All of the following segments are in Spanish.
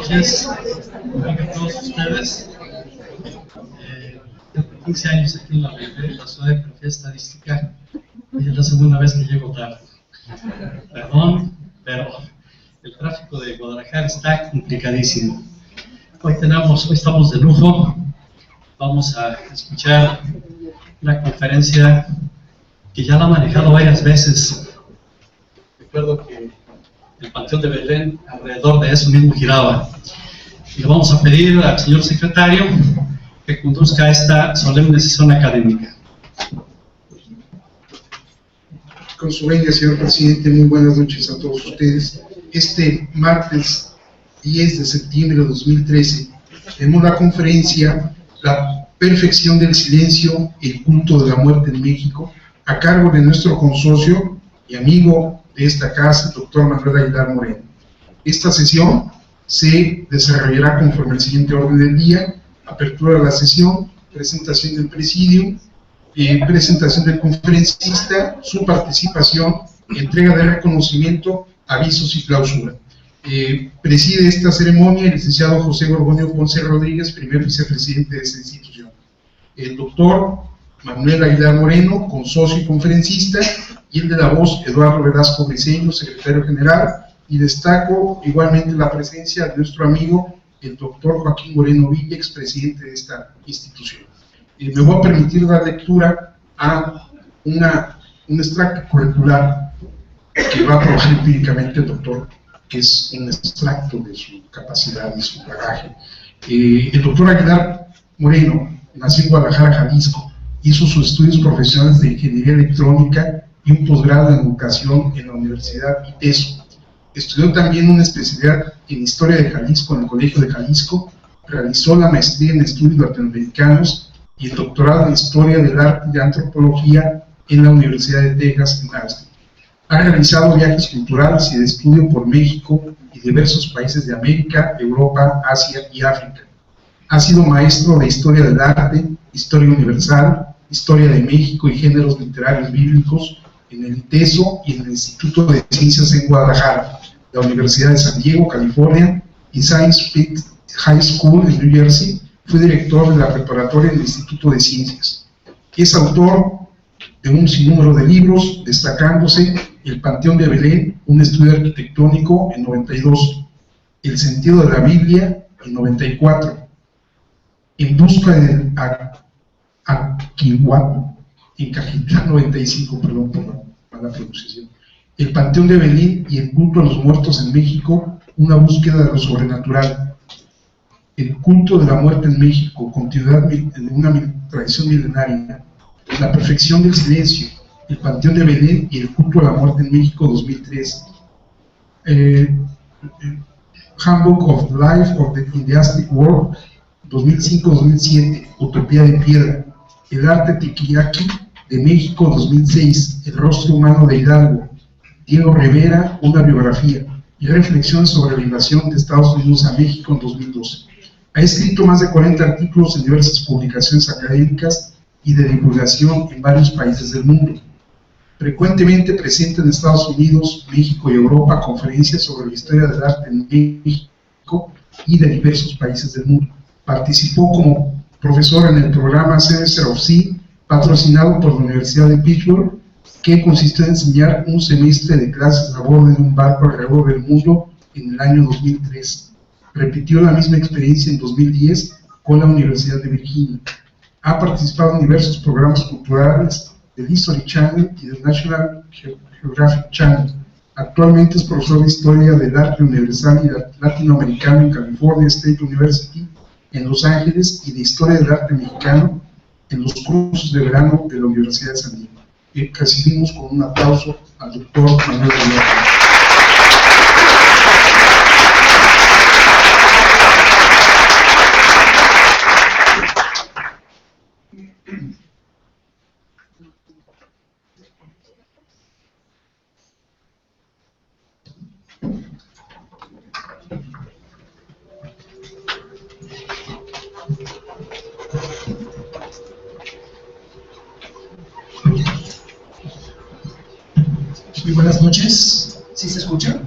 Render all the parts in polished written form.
noches a todos ustedes. Tengo 15 años aquí en la UIP, la Ciudad de Geografía Estadística, y es la segunda vez que llego tarde. Perdón, pero el tráfico de Guadalajara está complicadísimo. Hoy estamos de lujo. Vamos a escuchar una conferencia que ya la han manejado varias veces. Recuerdo que el Panteón de Belén, alrededor de eso mismo giraba. Y le vamos a pedir al señor secretario que conduzca esta solemne sesión académica. Con su venia, señor presidente, muy buenas noches a todos ustedes. Este martes 10 de septiembre de 2013 tenemos la conferencia La perfección del silencio, el culto de la muerte en México, a cargo de nuestro consocio y amigo de esta casa, el doctor Manuel Aguilar Moreno. Esta sesión se desarrollará conforme el siguiente orden del día: apertura de la sesión, presentación del presidium, presentación del conferencista, su participación, entrega de reconocimiento, avisos y clausura. Preside esta ceremonia el licenciado José Gorgonio Ponce Rodríguez, primer vicepresidente de esta institución. El doctor Manuel Aguilar Moreno, consocio y conferencista, y el de la voz, Eduardo Velasco Briceño, secretario general, y destaco igualmente la presencia de nuestro amigo, el doctor Joaquín Moreno Villa, expresidente de esta institución. Me voy a permitir dar lectura a un extracto curricular que va a trabajar empíricamente el doctor, que es un extracto de su capacidad y su bagaje. El doctor Aguilar Moreno nació en Guadalajara, Jalisco, hizo sus estudios profesionales de ingeniería electrónica y un posgrado en educación en la Universidad ITESO. Estudió también una especialidad en Historia de Jalisco en el Colegio de Jalisco, realizó la maestría en estudios latinoamericanos y el doctorado en Historia del Arte y de Antropología en la Universidad de Texas, en Austin. Ha realizado viajes culturales y de estudio por México y diversos países de América, Europa, Asia y África. Ha sido maestro de Historia del Arte, Historia Universal, Historia de México y Géneros Literarios Bíblicos en el ITESO y en el Instituto de Ciencias en Guadalajara, la Universidad de San Diego, California, y Science Peak High School en New Jersey. Fue director de la preparatoria del Instituto de Ciencias. Es autor de un sinnúmero de libros, destacándose El Panteón de Belén, un estudio arquitectónico, en 92, El sentido de la Biblia, en 94, En busca del Aquihuatl, en Cajitlán, 95, perdón por la mala pronunciación, El Panteón de Belén y el culto a los muertos en México, una búsqueda de lo sobrenatural, El culto de la muerte en México, continuidad de una tradición milenaria, La perfección del silencio, El Panteón de Belén y el culto a la muerte en México, 2003. Handbook of Life of the Indiastic World, 2005-2007, Utopía de Piedra, El arte tiquiyaqui de México, 2006, El rostro humano de Hidalgo, Diego Rivera, una biografía, y reflexión sobre la invasión de Estados Unidos a México, en 2012. Ha escrito más de 40 artículos en diversas publicaciones académicas y de divulgación en varios países del mundo. Frecuentemente presenta en Estados Unidos, México y Europa conferencias sobre la historia del arte en México y de diversos países del mundo. Participó como profesor en el programa Semester of Sea, patrocinado por la Universidad de Pittsburgh, que consistió en enseñar un semestre de clases a bordo de un barco alrededor del mundo en el año 2003. Repitió la misma experiencia en 2010 con la Universidad de Virginia. Ha participado en diversos programas culturales del History Channel y del National Geographic Channel. Actualmente es profesor de Historia del Arte Universal y Latinoamericano en California State University en Los Ángeles y de Historia del Arte Mexicano en los cursos de verano de la Universidad de San Diego. Recibimos con un aplauso al doctor Manuel Aguilar. Muy buenas noches. ¿Sí se escucha?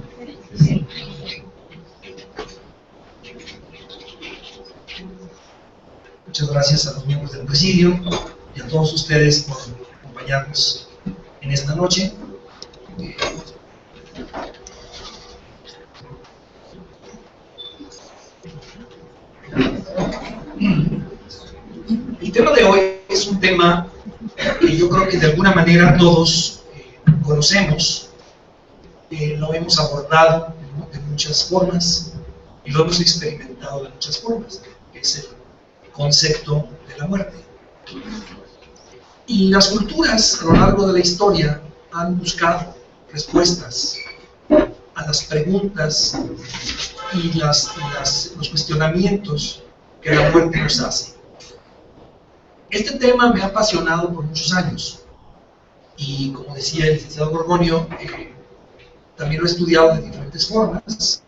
Muchas gracias a los miembros del presidio y a todos ustedes por acompañarnos en esta noche. El tema de hoy es un tema que yo creo que de alguna manera todos conocemos, lo hemos abordado de muchas formas y lo hemos experimentado de muchas formas, que es el concepto de la muerte. Y las culturas a lo largo de la historia han buscado respuestas a las preguntas y los cuestionamientos que la muerte nos hace. Este tema me ha apasionado por muchos años y, como decía el licenciado Gorgonio, también lo he estudiado de diferentes formas,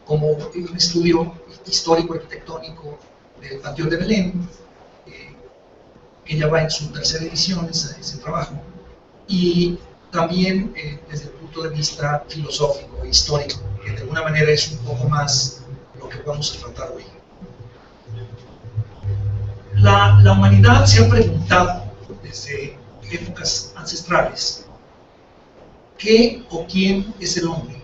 como un estudio histórico-arquitectónico del Panteón de Belén, que ya va en su tercera edición, ese trabajo, y también desde el punto de vista filosófico e histórico, que de alguna manera es un poco más lo que vamos a tratar hoy. La humanidad se ha preguntado desde épocas ancestrales, ¿qué o quién es el hombre?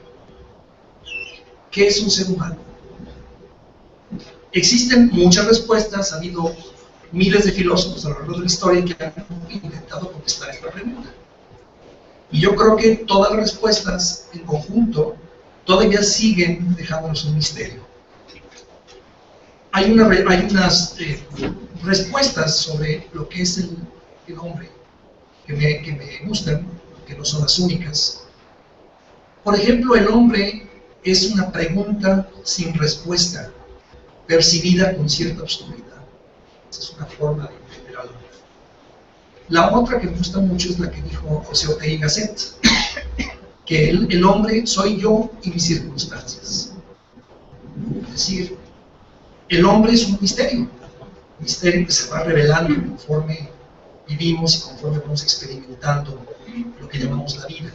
¿Qué es un ser humano? Existen muchas respuestas, ha habido miles de filósofos a lo largo de la historia que han intentado contestar esta pregunta. Y yo creo que todas las respuestas en conjunto todavía siguen dejándonos un misterio. Hay unas respuestas sobre lo que es el hombre que me gustan, que no son las únicas. Por ejemplo, el hombre es una pregunta sin respuesta, percibida con cierta obscuridad. Esa es una forma de entender al hombre. La otra que me gusta mucho es la que dijo José Ortega y Gasset, que el hombre soy yo y mis circunstancias. Es decir, el hombre es un misterio que se va revelando conforme vivimos y conforme vamos experimentando lo que llamamos la vida.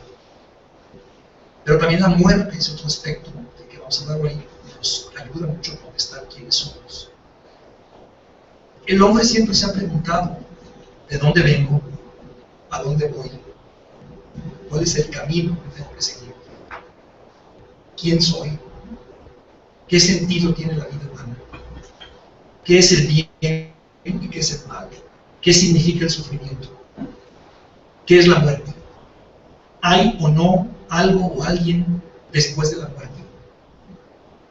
Pero también la muerte es otro aspecto del que vamos a hablar hoy, y nos ayuda mucho a contestar quiénes somos. El hombre siempre se ha preguntado, ¿de dónde vengo? ¿A dónde voy? ¿Cuál es el camino que tengo que seguir? ¿Quién soy? ¿Qué sentido tiene la vida humana? ¿Qué es el bien y qué es el mal? ¿Qué significa el sufrimiento? ¿Qué es la muerte? ¿Hay o no algo o alguien después de la muerte?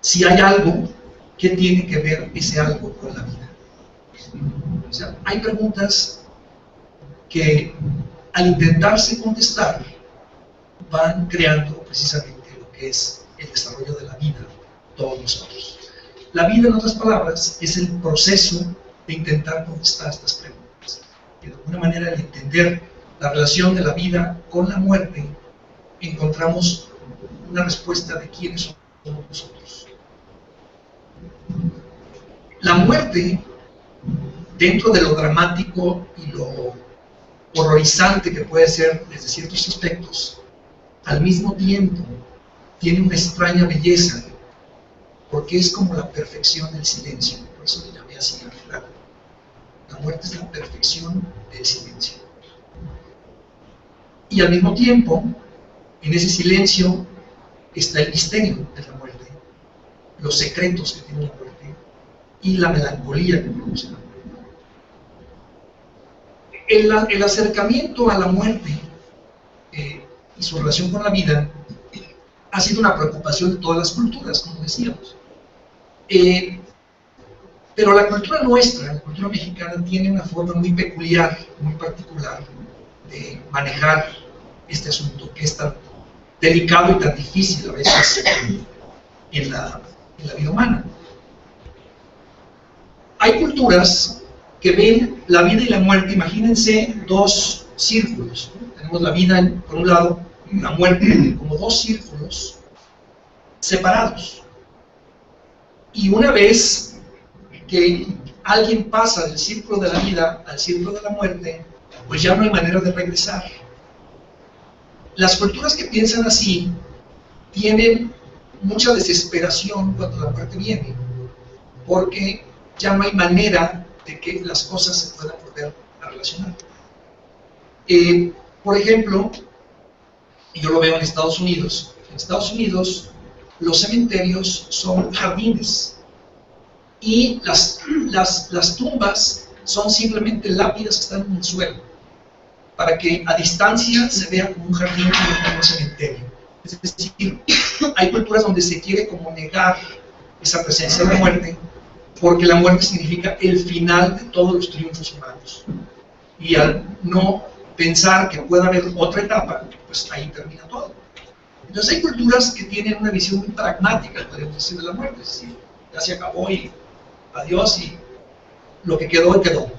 Si hay algo, ¿qué tiene que ver ese algo con la vida? O sea, hay preguntas que al intentarse contestar van creando precisamente lo que es el desarrollo de la vida de todos nosotros. La vida, en otras palabras, es el proceso de intentar contestar estas preguntas. Y de alguna manera, al entender la relación de la vida con la muerte, encontramos una respuesta de quiénes somos nosotros. La muerte, dentro de lo dramático y lo horrorizante que puede ser desde ciertos aspectos, al mismo tiempo tiene una extraña belleza, porque es como la perfección del silencio. Por eso le llamé así al final. La muerte es la perfección del silencio. Y al mismo tiempo, en ese silencio está el misterio de la muerte, los secretos que tiene la muerte y la melancolía que produce la muerte. El acercamiento a la muerte y su relación con la vida ha sido una preocupación de todas las culturas, como decíamos. Pero la cultura nuestra, la cultura mexicana, tiene una forma muy peculiar, muy particular de manejar este asunto que es tan delicado y tan difícil a veces en la vida humana. Hay culturas que ven la vida y la muerte, imagínense dos círculos, ¿no? Tenemos la vida por un lado, la muerte como dos círculos separados. Y una vez que alguien pasa del círculo de la vida al círculo de la muerte, pues ya no hay manera de regresar. Las culturas que piensan así tienen mucha desesperación cuando la muerte viene, porque ya no hay manera de que las cosas se puedan volver a relacionar. Por ejemplo, yo lo veo en Estados Unidos. En Estados Unidos los cementerios son jardines y las tumbas son simplemente lápidas que están en el suelo, para que a distancia se vea como un jardín y no como un cementerio. Es decir, hay culturas donde se quiere como negar esa presencia de la muerte, porque la muerte significa el final de todos los triunfos humanos. Y al no pensar que pueda haber otra etapa, pues ahí termina todo. Entonces hay culturas que tienen una visión muy pragmática, podríamos decir, de la muerte. Es decir, ya se acabó y adiós y lo que quedó, quedó.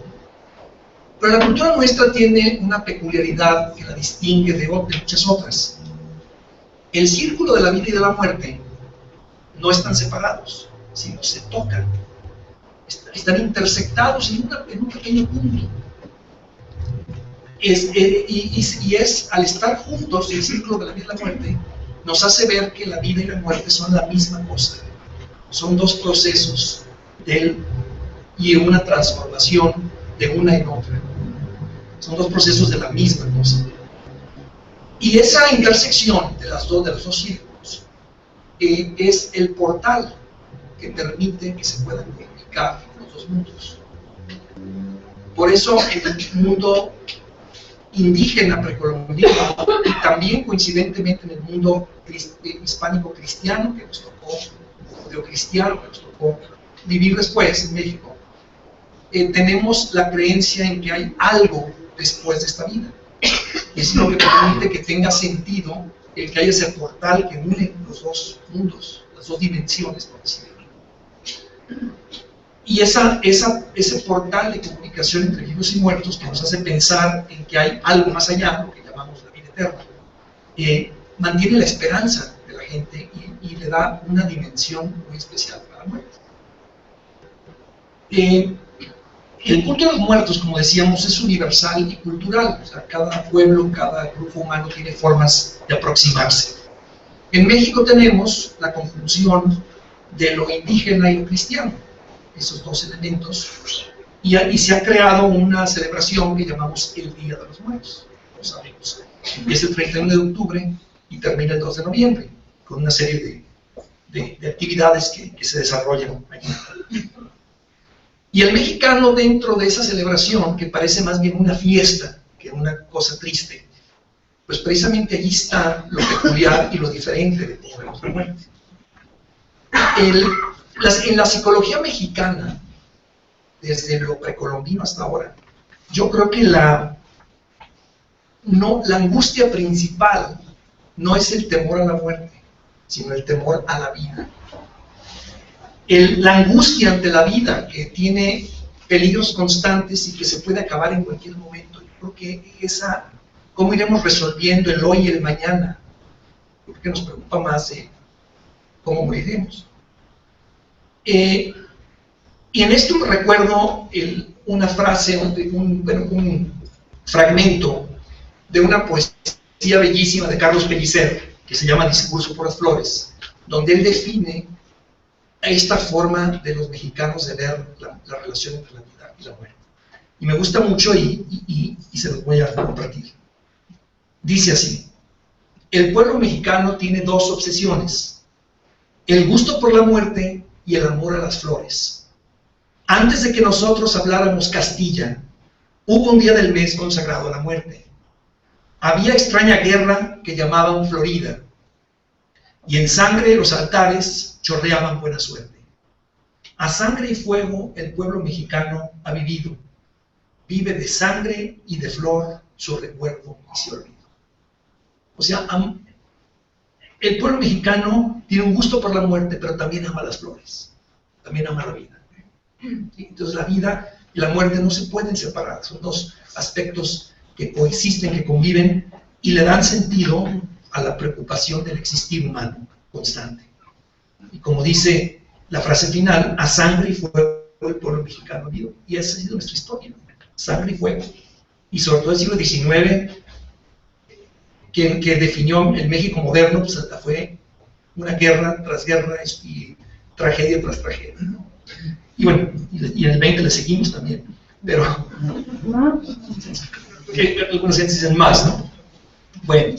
Pero la cultura nuestra tiene una peculiaridad que la distingue de muchas otras. El círculo de la vida y de la muerte no están separados, sino se tocan. Están intersectados en un pequeño punto. Y es al estar juntos, el círculo de la vida y la muerte nos hace ver que la vida y la muerte son la misma cosa. Son dos procesos y una transformación de una en otra. Son dos procesos de la misma cosa. Y esa intersección de los dos círculos es el portal que permite que se puedan comunicar los dos mundos. Por eso en el mundo indígena precolombino y también coincidentemente en el mundo hispánico cristiano que nos tocó, judeocristiano que nos tocó vivir después en México, tenemos la creencia en que hay algo después de esta vida. Y es lo que permite que tenga sentido el que haya ese portal que une los dos mundos, las dos dimensiones, por decirlo. Y ese portal de comunicación entre vivos y muertos que nos hace pensar en que hay algo más allá, lo que llamamos la vida eterna, mantiene la esperanza de la gente y le da una dimensión muy especial para la muerte. El culto de los muertos, como decíamos, es universal y cultural. O sea, cada pueblo, cada grupo humano tiene formas de aproximarse. En México tenemos la conjunción de lo indígena y lo cristiano, esos dos elementos, y se ha creado una celebración que llamamos el Día de los Muertos. Lo sabemos. Empieza el 31 de octubre y termina el 2 de noviembre, con una serie de actividades que se desarrollan allí. Y el mexicano, dentro de esa celebración, que parece más bien una fiesta que una cosa triste, pues precisamente allí está lo peculiar y lo diferente de cómo vemos la muerte. En la psicología mexicana, desde lo precolombino hasta ahora, yo creo que la angustia principal no es el temor a la muerte, sino el temor a la vida. La angustia ante la vida, que tiene peligros constantes y que se puede acabar en cualquier momento. Yo creo que cómo iremos resolviendo el hoy y el mañana, porque nos preocupa más de cómo moriremos. Y en esto me recuerdo una frase, un fragmento de una poesía bellísima de Carlos Pellicer, que se llama Discurso por las Flores, donde él define esta forma de los mexicanos de ver la relación entre la vida y la muerte. Y me gusta mucho y se los voy a compartir. Dice así: el pueblo mexicano tiene dos obsesiones: el gusto por la muerte y el amor a las flores. Antes de que nosotros habláramos Castilla, hubo un día del mes consagrado a la muerte. Había extraña guerra que llamaban Florida, y en sangre los altares chorreaban buena suerte. A sangre y fuego el pueblo mexicano ha vivido. Vive de sangre y de flor su recuerdo y su olvido. O sea, el pueblo mexicano tiene un gusto por la muerte, pero también ama las flores, también ama la vida. Entonces la vida y la muerte no se pueden separar, son dos aspectos que coexisten, que conviven y le dan sentido a la preocupación del existir humano constante. Y como dice la frase final, a sangre y fuego el pueblo mexicano vivo. Y esa ha sido nuestra historia, sangre y fuego. Y sobre todo el siglo XIX, que definió el México moderno, pues fue una guerra tras guerra y tragedia tras tragedia, ¿no? Y bueno, y en el 20 le seguimos también, pero algunas gentes dicen más, ¿no? Bueno,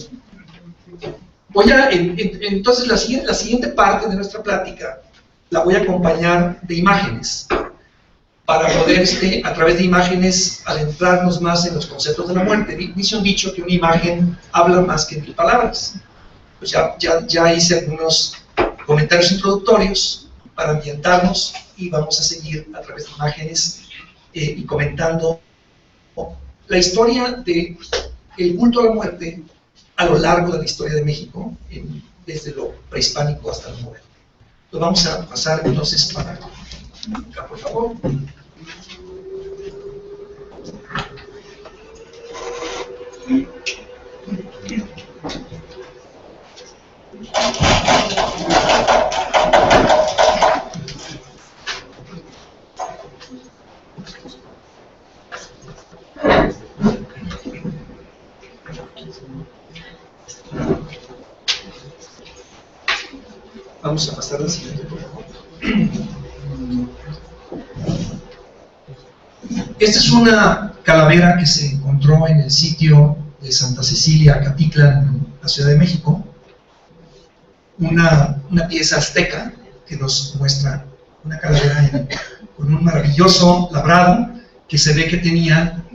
voy a, entonces la siguiente parte de nuestra plática la voy a acompañar de imágenes, para poder, a través de imágenes, adentrarnos más en los conceptos de la muerte. Dice un dicho que una imagen habla más que 1000 palabras. Pues ya hice algunos comentarios introductorios para ambientarnos y vamos a seguir a través de imágenes y comentando la historia del culto a la muerte a lo largo de la historia de México, desde lo prehispánico hasta lo moderno. Lo vamos a pasar entonces para acá, por favor. Vamos a pasar al siguiente, por favor. Esta es una calavera que se encontró en el sitio de Santa Cecilia, Acatitlan, en la Ciudad de México. Una pieza azteca que nos muestra una calavera con un maravilloso labrado que se ve que tenía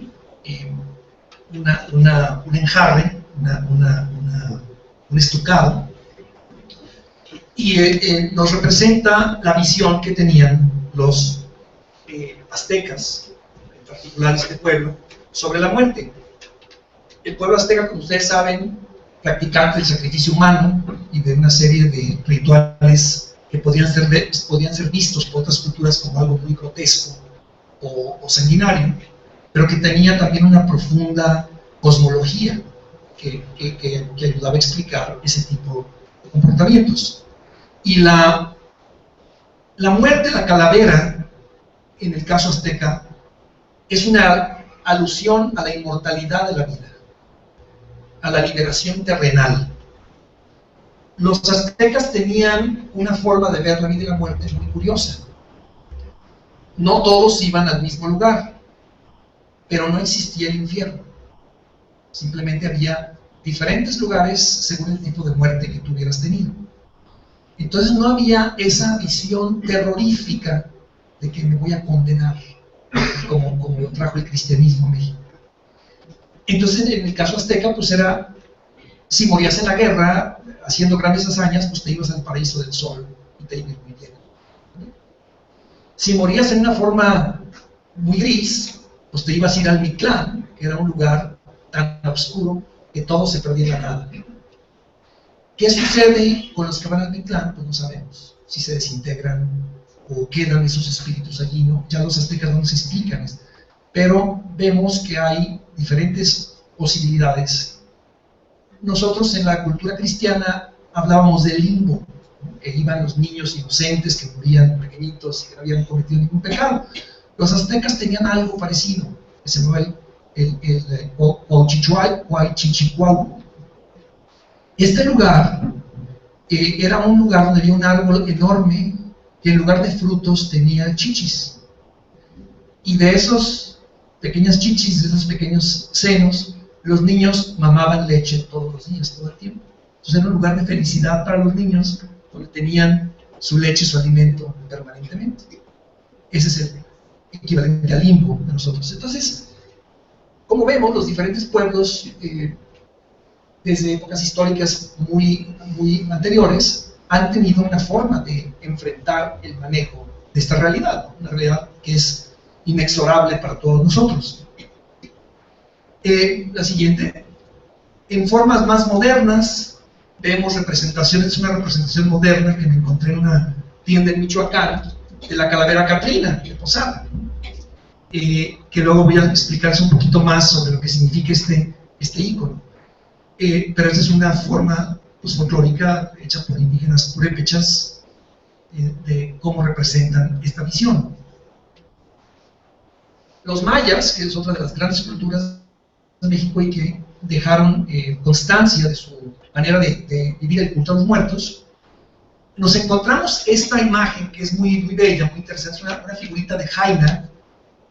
un enjarre, un estucado, y nos representa la visión que tenían los aztecas, en particular este pueblo, sobre la muerte. El pueblo azteca, como ustedes saben, practicante del sacrificio humano y de una serie de rituales que podían ser vistos por otras culturas como algo muy grotesco o sanguinario, pero que tenía también una profunda cosmología que ayudaba a explicar ese tipo de comportamientos. Y la muerte, la calavera, en el caso azteca, es una alusión a la inmortalidad de la vida, a la liberación terrenal. Los aztecas tenían una forma de ver la vida y la muerte muy curiosa. No todos iban al mismo lugar, pero no existía el infierno. Simplemente había diferentes lugares según el tipo de muerte que tú hubieras tenido. Entonces no había esa visión terrorífica de que me voy a condenar, como lo trajo el cristianismo a México. Entonces, en el caso azteca, pues era, si morías en la guerra, haciendo grandes hazañas, pues te ibas al paraíso del sol y te ibas muy bien. Si morías en una forma muy gris, pues te ibas a ir al Mictlán, que era un lugar tan oscuro que todo se perdía en la nada. ¿Qué sucede con los que van al Mictlán? Pues no sabemos. Si se desintegran o quedan esos espíritus allí, ¿no? Ya los aztecas no nos explican esto. Pero vemos que hay diferentes posibilidades. Nosotros en la cultura cristiana hablábamos del limbo, ¿no? Que iban los niños inocentes que morían pequeñitos y que no habían cometido ningún pecado. Los aztecas tenían algo parecido, que se llamaba el Huaychichicuau. Este lugar era un lugar donde había un árbol enorme que en lugar de frutos tenía chichis. Y de esos pequeñas chichis, de esos pequeños senos, los niños mamaban leche todos los días, todo el tiempo. Entonces era un lugar de felicidad para los niños, donde tenían su leche, su alimento permanentemente. Ese es el equivalente al limbo de nosotros. Entonces, como vemos, los diferentes pueblos, desde épocas históricas muy anteriores, han tenido una forma de enfrentar el manejo de esta realidad, una realidad que es inexorable para todos nosotros. La siguiente. En formas más modernas, vemos representaciones, es una representación moderna que me encontré en una tienda en Michoacán, de la calavera Catrina, de Posada, que luego voy a explicarles un poquito más sobre lo que significa este ícono. Pero esta es una forma pues, folclórica hecha por indígenas purépechas de cómo representan esta visión. Los mayas, que es otra de las grandes culturas de México y que dejaron constancia de su manera de vivir el culto a los muertos, nos encontramos esta imagen que es muy, muy bella, muy interesante, es una figurita de Jaina,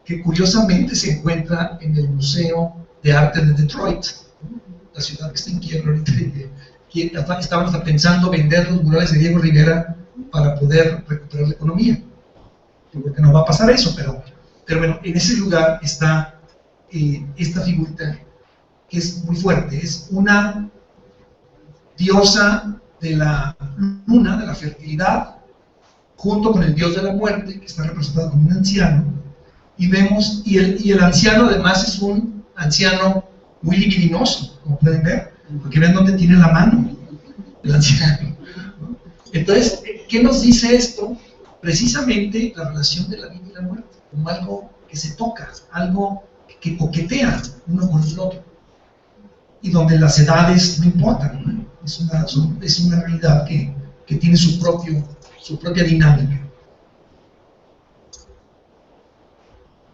que curiosamente se encuentra en el Museo de Arte de Detroit, la ciudad que está en quiebra ahorita. Estaban hasta pensando vender los murales de Diego Rivera para poder recuperar la economía. Yo creo que no va a pasar eso, pero bueno, en ese lugar está esta figurita que es muy fuerte. Es una diosa de la luna, de la fertilidad, junto con el dios de la muerte, que está representado como un anciano. Y vemos, y el anciano además es un anciano muy libidinoso, como pueden ver, porque ven dónde tiene la mano el anciano. Entonces, ¿qué nos dice esto? Precisamente la relación de la vida y la muerte, como algo que se toca, algo que coquetea uno con el otro, y donde las edades no importan, ¿no? Es una realidad que tiene su propia dinámica.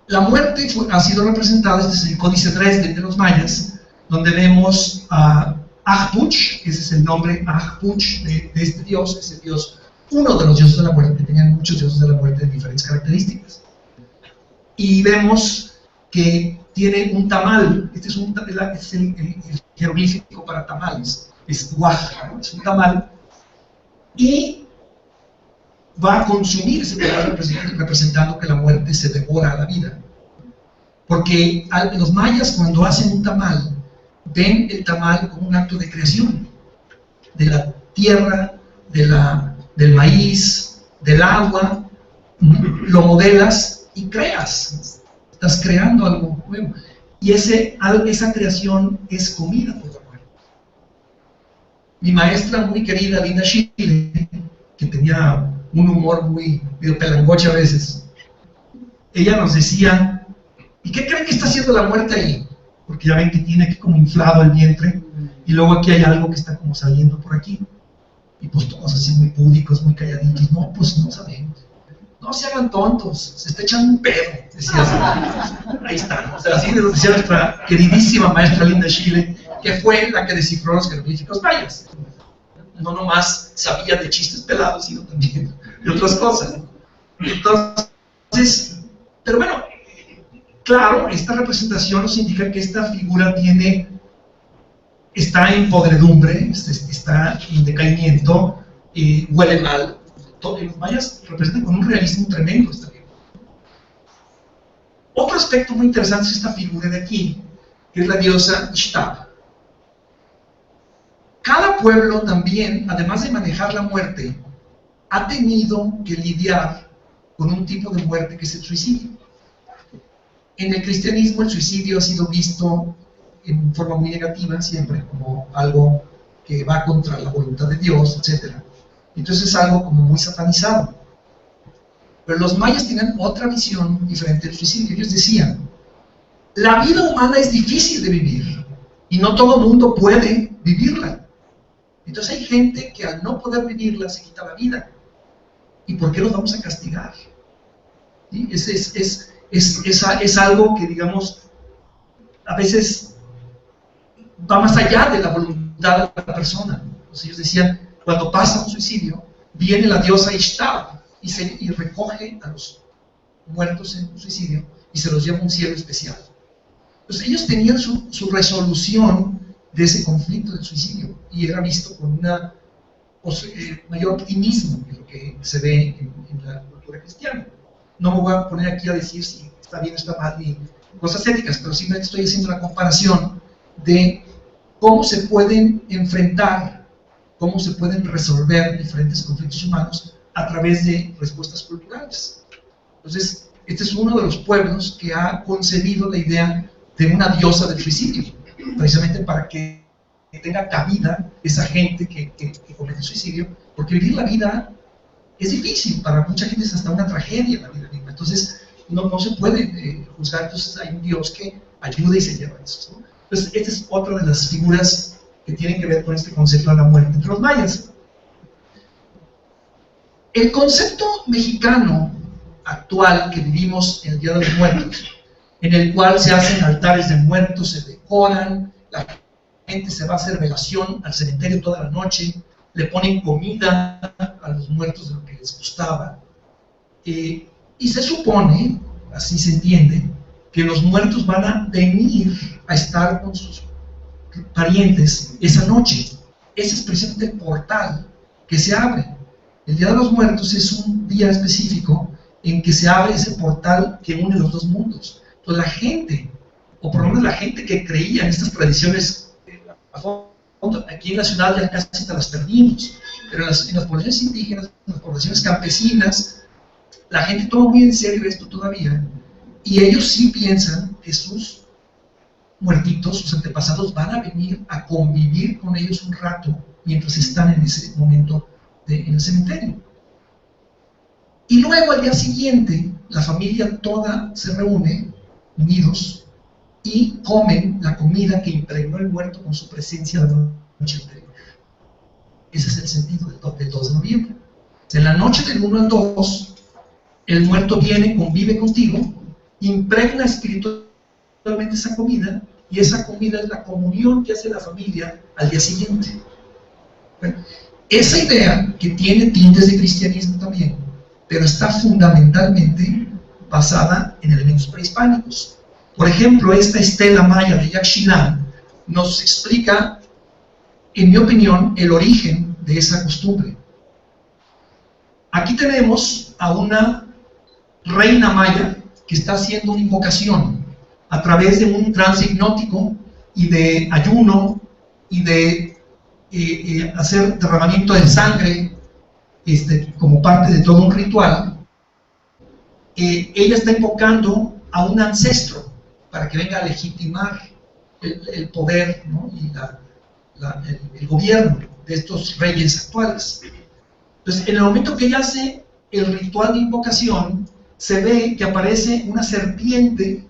La muerte ha sido representada desde el Códice Dresden de los mayas, donde vemos a Ahpuch, ese es el nombre Ahpuch de este dios, es el dios, uno de los dioses de la muerte, que tenían muchos dioses de la muerte de diferentes características. Y vemos que tiene un tamal, este es el jeroglífico para tamales, es guaj, ¿no? Es un tamal, y va a consumir ese tamal representando que la muerte se devora a la vida. Porque los mayas, cuando hacen un tamal, ven el tamal como un acto de creación de la tierra, del maíz, del agua, lo modelas y creas, estás creando algo nuevo, y esa creación es comida por la muerte. Mi maestra muy querida, Linda Chile, que tenía un humor muy medio pelangoche a veces, ella nos decía: ¿y qué creen que está haciendo la muerte ahí? Porque ya ven que tiene aquí como inflado el vientre, y luego aquí hay algo que está como saliendo por aquí. Y pues todos así muy púdicos, muy calladitos. No, pues no sabemos. No se hagan tontos, se está echando un pedo, decía así. Ahí está, o sea, así nos decía nuestra queridísima maestra Linda Chile, que fue la que descifró los jeroglíficos mayas. No nomás sabía de chistes pelados, sino también de otras cosas. Entonces, pero bueno, claro, esta representación nos indica que esta figura está en podredumbre, está en decaimiento, huele mal. Los mayas representan con un realismo tremendo esta figura. Otro aspecto muy interesante es esta figura de aquí, que es la diosa Ishtar. Cada pueblo también, además de manejar la muerte, ha tenido que lidiar con un tipo de muerte que es el suicidio. En el cristianismo el suicidio ha sido visto en forma muy negativa siempre, como algo que va contra la voluntad de Dios, etc. Entonces es algo como muy satanizado. Pero los mayas tenían otra visión diferente del suicidio. Ellos decían: la vida humana es difícil de vivir y no todo el mundo puede vivirla. Entonces hay gente que al no poder vivirla se quita la vida. ¿Y por qué los vamos a castigar? ¿Sí? Es algo que, digamos, a veces va más allá de la voluntad de la persona. Entonces ellos decían: cuando pasa un suicidio, viene la diosa Ishtar y recoge a los muertos en un suicidio y se los lleva a un cielo especial. Entonces ellos tenían su resolución de ese conflicto del suicidio, y era visto con una mayor optimismo de lo que se ve en la cultura cristiana. No me voy a poner aquí a decir si está bien o está mal ni cosas éticas, pero simplemente estoy haciendo una comparación de cómo se pueden enfrentar, cómo se pueden resolver diferentes conflictos humanos a través de respuestas culturales. Entonces, este es uno de los pueblos que ha concebido la idea de una diosa del suicidio, precisamente para que tenga cabida esa gente que comete suicidio, porque vivir la vida es difícil, para mucha gente es hasta una tragedia la vida misma. Entonces no se puede juzgar. Entonces hay un Dios que ayuda y se lleva eso, ¿no? Entonces esta es otra de las figuras que tienen que ver con este concepto de la muerte entre los mayas. El concepto mexicano actual que vivimos en el Día de los Muertos, en el cual se hacen altares de muertos, se decoran, la gente se va a hacer velación al cementerio toda la noche, le ponen comida a los muertos de lo que les gustaba. Y se supone, así se entiende, que los muertos van a venir a estar con sus parientes esa noche. Ese es precisamente el portal que se abre. El Día de los Muertos es un día específico en que se abre ese portal que une los dos mundos. Entonces la gente, o por lo menos la gente que creía en estas tradiciones, aquí en la ciudad ya casi hasta las perdimos, pero en las poblaciones indígenas, en las poblaciones campesinas, la gente toma muy en serio esto todavía, y ellos sí piensan que sus muertitos, sus antepasados, van a venir a convivir con ellos un rato mientras están en ese momento en el cementerio. Y luego al día siguiente, la familia toda se reúne, unidos, y comen la comida que impregnó el muerto con su presencia de la noche anterior. Ese es el sentido del 2 de noviembre. En la noche del 1 al 2, el muerto viene, convive contigo, impregna espiritualmente esa comida, y esa comida es la comunión que hace la familia al día siguiente. Bueno, esa idea que tiene tintes de cristianismo también, pero está fundamentalmente basada en elementos prehispánicos. Por ejemplo, esta estela maya de Yaxchilán nos explica, en mi opinión, el origen de esa costumbre. Aquí tenemos a una reina maya que está haciendo una invocación a través de un trance hipnótico y de ayuno y de hacer derramamiento de sangre como parte de todo un ritual. Ella está invocando a un ancestro para que venga a legitimar el poder, ¿no? Y el gobierno de estos reyes actuales. Entonces, en el momento que ella hace el ritual de invocación, se ve que aparece una serpiente,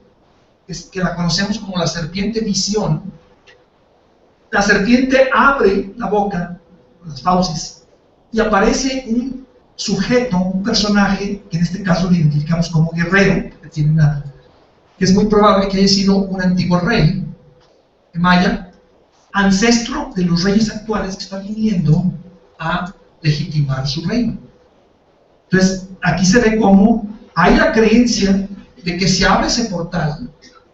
que la conocemos como la serpiente visión. La serpiente abre la boca, las fauces, y aparece un sujeto, un personaje, que en este caso lo identificamos como guerrero, que es muy probable que haya sido un antiguo rey maya, ancestro de los reyes actuales que están viniendo a legitimar su reino. Entonces, aquí se ve cómo hay la creencia de que se abre ese portal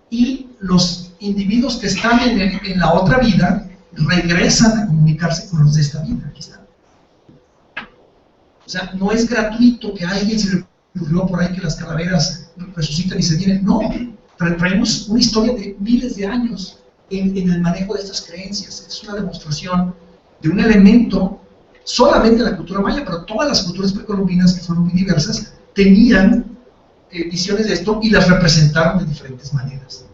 y los individuos que están en la otra vida regresan a comunicarse con los de esta vida. Aquí está. O sea, no es gratuito que a alguien se le ocurrió por ahí que las calaveras resucitan y se vienen. No, traemos una historia de miles de años en el manejo de estas creencias. Es una demostración de un elemento solamente de la cultura maya, pero todas las culturas precolombinas, que fueron muy diversas, tenían visiones de esto y las representaron de diferentes maneras.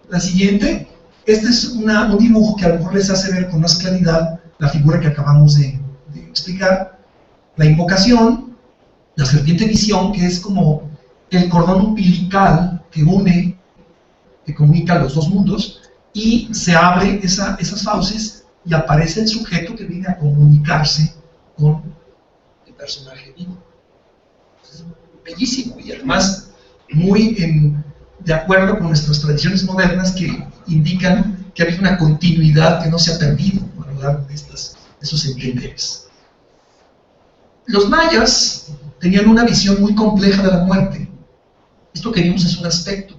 La siguiente, este es un dibujo que a lo mejor les hace ver con más claridad la figura que acabamos de explicar. La invocación, la serpiente visión, que es como el cordón umbilical que une, que comunica los dos mundos, y se abre esas fauces y aparece el sujeto que viene a comunicarse con el personaje vivo. Es bellísimo y además muy de acuerdo con nuestras tradiciones modernas que indican que hay una continuidad que no se ha perdido a lo largo de esos entenderes. Los mayas tenían una visión muy compleja de la muerte. Esto que vimos es un aspecto.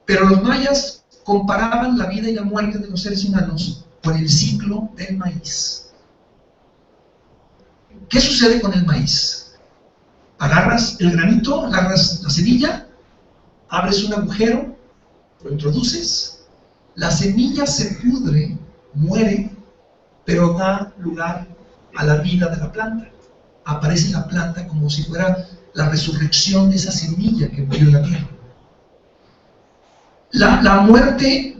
Pero los mayas comparaban la vida y la muerte de los seres humanos con el ciclo del maíz. ¿Qué sucede con el maíz? Agarras el granito, agarras la semilla, abres un agujero, lo introduces, la semilla se pudre, muere, pero da lugar a la vida de la planta. Aparece la planta como si fuera la resurrección de esa semilla que murió en la tierra. La muerte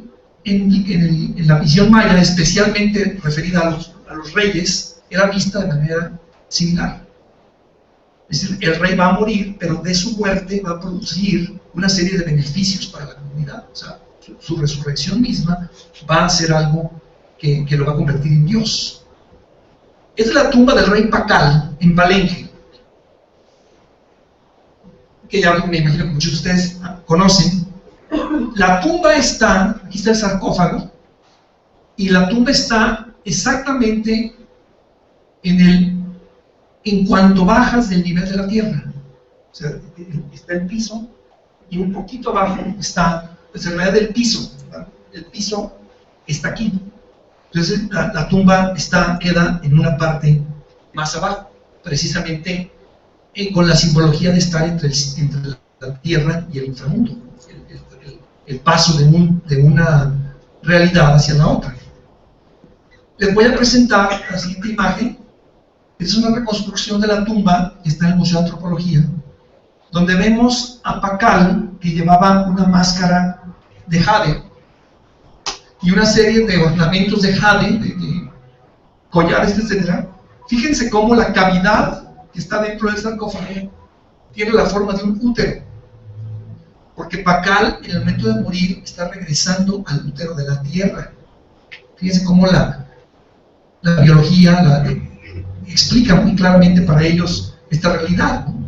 en la visión maya, especialmente referida a los reyes, era vista de manera similar. Es decir, el rey va a morir, pero de su muerte va a producir una serie de beneficios para la comunidad. O sea, su resurrección misma va a ser algo que lo va a convertir en Dios. Esta es la tumba del rey Pacal en Palenque, que ya me imagino que muchos de ustedes conocen. La tumba está, aquí está el sarcófago, y la tumba está exactamente en cuanto bajas del nivel de la tierra. O sea, está el piso y un poquito abajo está, pues en realidad el piso, ¿verdad? El piso está aquí. Entonces la tumba queda en una parte más abajo, precisamente con la simbología de estar entre la tierra y el inframundo, el paso de una realidad hacia la otra. Les voy a presentar la siguiente imagen. Es una reconstrucción de la tumba que está en el Museo de Antropología, donde vemos a Pakal, que llevaba una máscara de jade y una serie de ornamentos de jade, de collares, etc. Fíjense cómo la cavidad que está dentro del sarcófago tiene la forma de un útero, porque Pakal, en el momento de morir, está regresando al útero de la tierra. Fíjense cómo la biología explica muy claramente para ellos esta realidad, ¿no?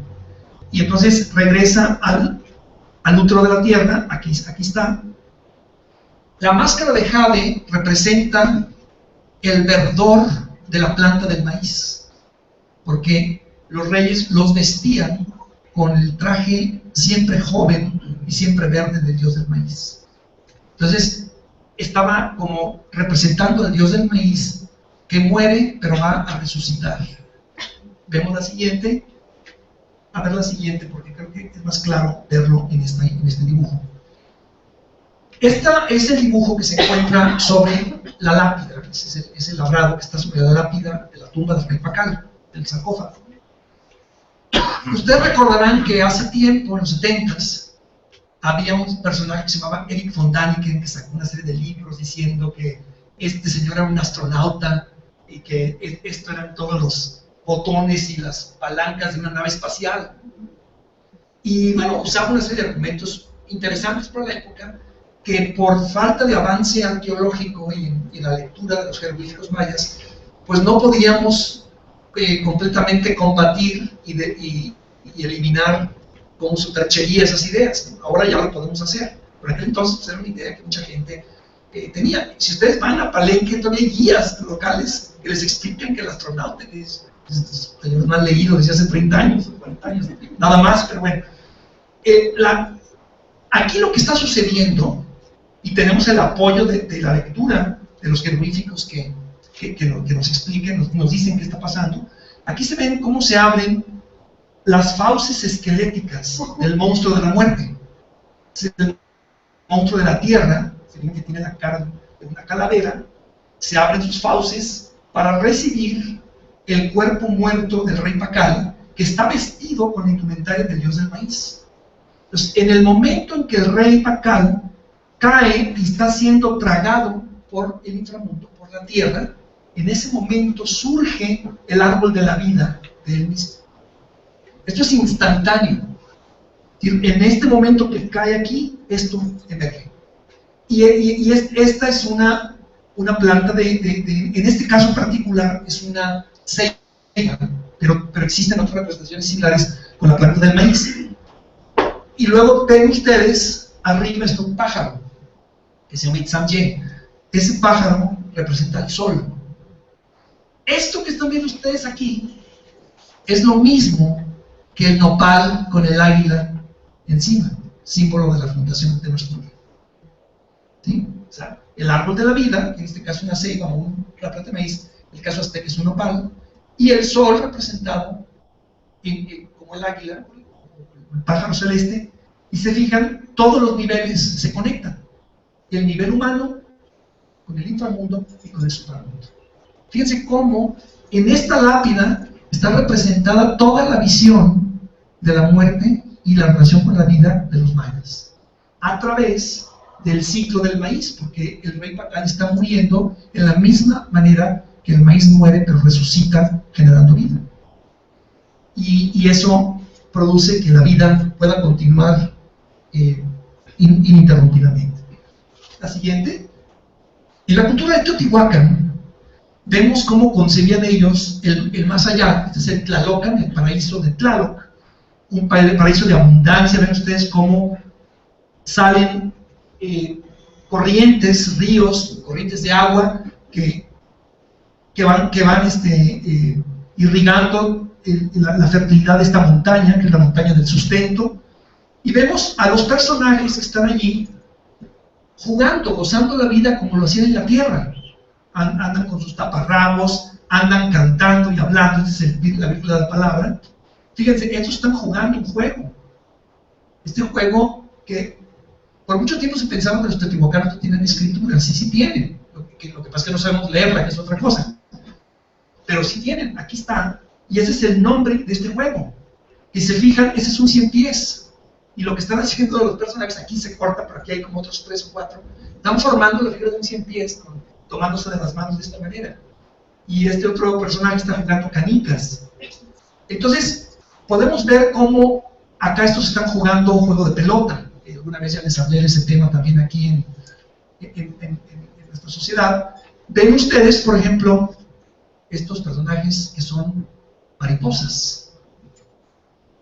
Y entonces regresa al útero de la tierra. Aquí está. La máscara de jade representa el verdor de la planta del maíz, porque los reyes los vestían con el traje siempre joven y siempre verde del dios del maíz. Entonces estaba como representando al dios del maíz que muere pero va a resucitar. Vemos la siguiente. A ver la siguiente, porque creo que es más claro verlo en este dibujo. Este es el dibujo que se encuentra sobre la lápida. Es el labrado que está sobre la lápida de la tumba de Rey Pakal, del sarcófago. Ustedes recordarán que hace tiempo, en los 70s, había un personaje que se llamaba Eric von Däniken, que sacó una serie de libros diciendo que este señor era un astronauta y que esto eran todos los botones y las palancas de una nave espacial. Y bueno, usaba una serie de argumentos interesantes para la época, que por falta de avance arqueológico y en la lectura de los jeroglíficos mayas, pues no podíamos completamente combatir y eliminar con superchería esas ideas, ¿no? Ahora ya lo podemos hacer, pero en aquel entonces pues, era una idea que mucha gente tenía. Si ustedes van a Palenque, todavía hay guías locales que les explican que el astronauta es señores no han leído desde hace 30 años, 40 años, nada más, pero bueno. Aquí lo que está sucediendo, y tenemos el apoyo de la lectura de los jeroglíficos que nos expliquen, nos dicen qué está pasando. Aquí se ven cómo se abren las fauces esqueléticas del monstruo de la muerte. Es el monstruo de la tierra, que tiene la cara de una calavera, se abren sus fauces para recibir el cuerpo muerto del rey Pakal, que está vestido con la indumentaria del dios del maíz. Entonces, en el momento en que el rey Pakal cae y está siendo tragado por el inframundo, por la tierra, en ese momento surge el árbol de la vida de él mismo. Esto es instantáneo. En este momento que cae aquí, esto emerge. Y esta es una planta en este caso particular, es una ceiba, pero existen otras representaciones similares con la planta del maíz. Y luego ven ustedes, arriba está un pájaro, que se llama Itzamye. Ese pájaro representa el sol. Esto que están viendo ustedes aquí es lo mismo que el nopal con el águila encima, símbolo de la fundación de nuestro día. ¿Sí? O sea, el árbol de la vida, en este caso una ceiba o una planta de maíz, el caso azteca es un nopal, y el sol representado como el águila, el pájaro celeste, y se fijan, todos los niveles se conectan. El nivel humano con el inframundo y con el supramundo. Fíjense cómo en esta lápida está representada toda la visión de la muerte y la relación con la vida de los mayas, a través del ciclo del maíz, porque el rey Pakal está muriendo en la misma manera que el maíz muere, pero resucita generando vida. Y eso produce que la vida pueda continuar ininterrumpidamente. La siguiente. En la cultura de Teotihuacán, vemos cómo concebían ellos el más allá. Este es el Tlalocan, el paraíso de Tlaloc, un paraíso de abundancia. Ven ustedes cómo salen corrientes, ríos, corrientes de agua que van irrigando la fertilidad de esta montaña, que es la montaña del sustento, y vemos a los personajes que están allí jugando, gozando la vida como lo hacían en la tierra. Andan con sus taparrabos, andan cantando y hablando, esa es la virtud de la palabra. Fíjense, estos están jugando un juego. Este juego que por mucho tiempo se pensaba que los teotihuacanos no tienen escritura, sí tienen. Lo que pasa es que no sabemos leerla, que es otra cosa. Pero sí tienen, aquí está. Y ese es el nombre de este juego. Y se fijan, ese es un 100 pies. Y lo que están haciendo los personajes, aquí se corta, pero aquí hay como otros 3 o 4. Están formando la figura de un 100 pies, tomándose de las manos de esta manera. Y este otro personaje está jugando canicas. Entonces, podemos ver cómo acá estos están jugando un juego de pelota. Alguna vez ya les hablé de ese tema también aquí en nuestra sociedad. Ven ustedes, por ejemplo, estos personajes que son mariposas.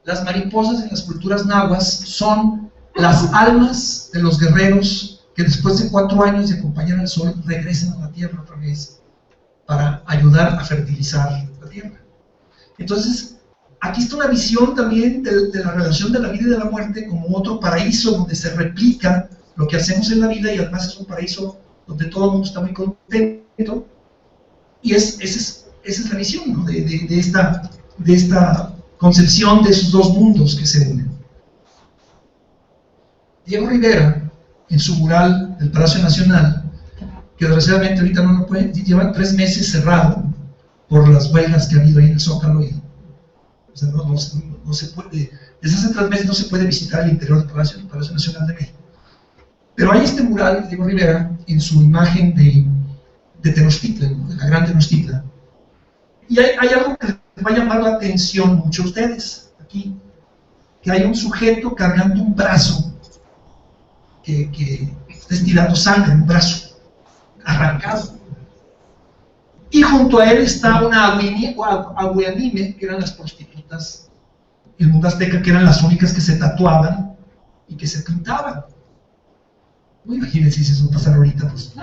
Las mariposas en las culturas nahuas son las almas de los guerreros que después de 4 años de acompañar al sol regresan a la tierra otra vez para ayudar a fertilizar la tierra. Entonces, aquí está una visión también de la relación de la vida y de la muerte como otro paraíso donde se replica lo que hacemos en la vida, y además es un paraíso donde todo el mundo está muy contento. Y esa es la visión, ¿no? de esta concepción de esos dos mundos que se unen. Diego Rivera, en su mural del Palacio Nacional, que desgraciadamente ahorita no lo puede, lleva 3 meses cerrado por las huelgas que ha habido ahí en el Zócalo, o sea, no se puede, desde hace 3 meses no se puede visitar el interior del Palacio Nacional de México. Pero hay este mural de Diego Rivera en su imagen de Tenochtitlan, de la gran Tenochtitlan. Y hay algo que les va a llamar la atención mucho a ustedes aquí, que hay un sujeto cargando un brazo que está estirando sangre, un brazo arrancado. Y junto a él está una aguanime, que eran las prostitutas en el mundo azteca, que eran las únicas que se tatuaban y que se pintaban. No, imagínense si eso pasara ahorita, pues,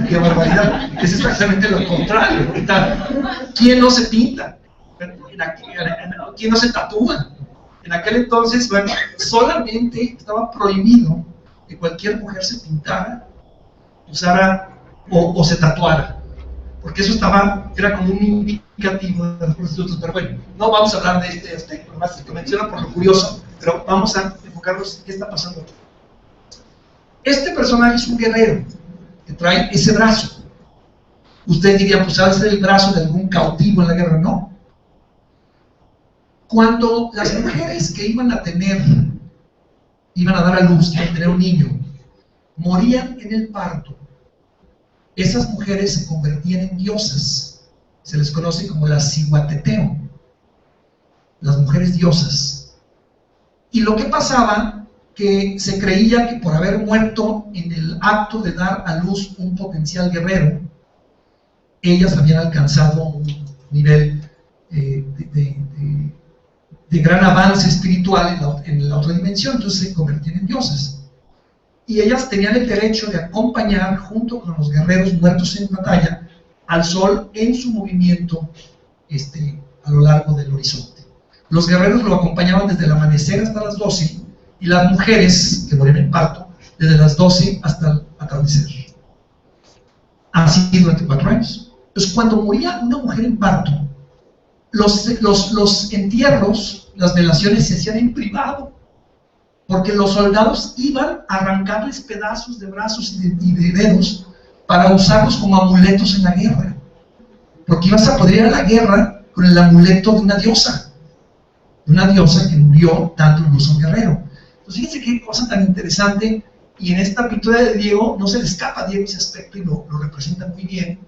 qué barbaridad. Es exactamente lo contrario. Ahorita, ¿quién no se pinta? ¿Quién no se tatúa? En aquel entonces, bueno, solamente estaba prohibido que cualquier mujer se pintara, usara o se tatuara, porque eso era como un indicativo de los prostitutos. Pero bueno, no vamos a hablar de este aspecto, nomás se menciona por lo curioso, pero vamos a enfocarnos en qué está pasando aquí. Este personaje es un guerrero que trae ese brazo. Ustedes dirían, pues ha de ser el brazo de algún cautivo en la guerra. No. Cuando las mujeres que iban a dar a luz, iban a tener un niño, morían en el parto, esas mujeres se convertían en diosas. Se les conoce como las Cihuateteo, las mujeres diosas. Y lo que pasaba, que se creía que por haber muerto en el acto de dar a luz un potencial guerrero, ellas habían alcanzado un nivel de gran avance espiritual en la otra dimensión, entonces se convertían en diosas. Y ellas tenían el derecho de acompañar, junto con los guerreros muertos en batalla, al sol en su movimiento a lo largo del horizonte. Los guerreros lo acompañaban desde el amanecer hasta las 12, y las mujeres que morían en parto desde las 12 hasta el atardecer. Así durante 4 años. Entonces, cuando moría una mujer en parto, los entierros, las velaciones se hacían en privado, porque los soldados iban a arrancarles pedazos de brazos y de dedos para usarlos como amuletos en la guerra, porque ibas a poder ir a la guerra con el amuleto de una diosa que murió dando luz a un guerrero. Entonces, fíjense qué cosa tan interesante, y en esta pintura de Diego no se le escapa a Diego ese aspecto, y lo representa muy bien,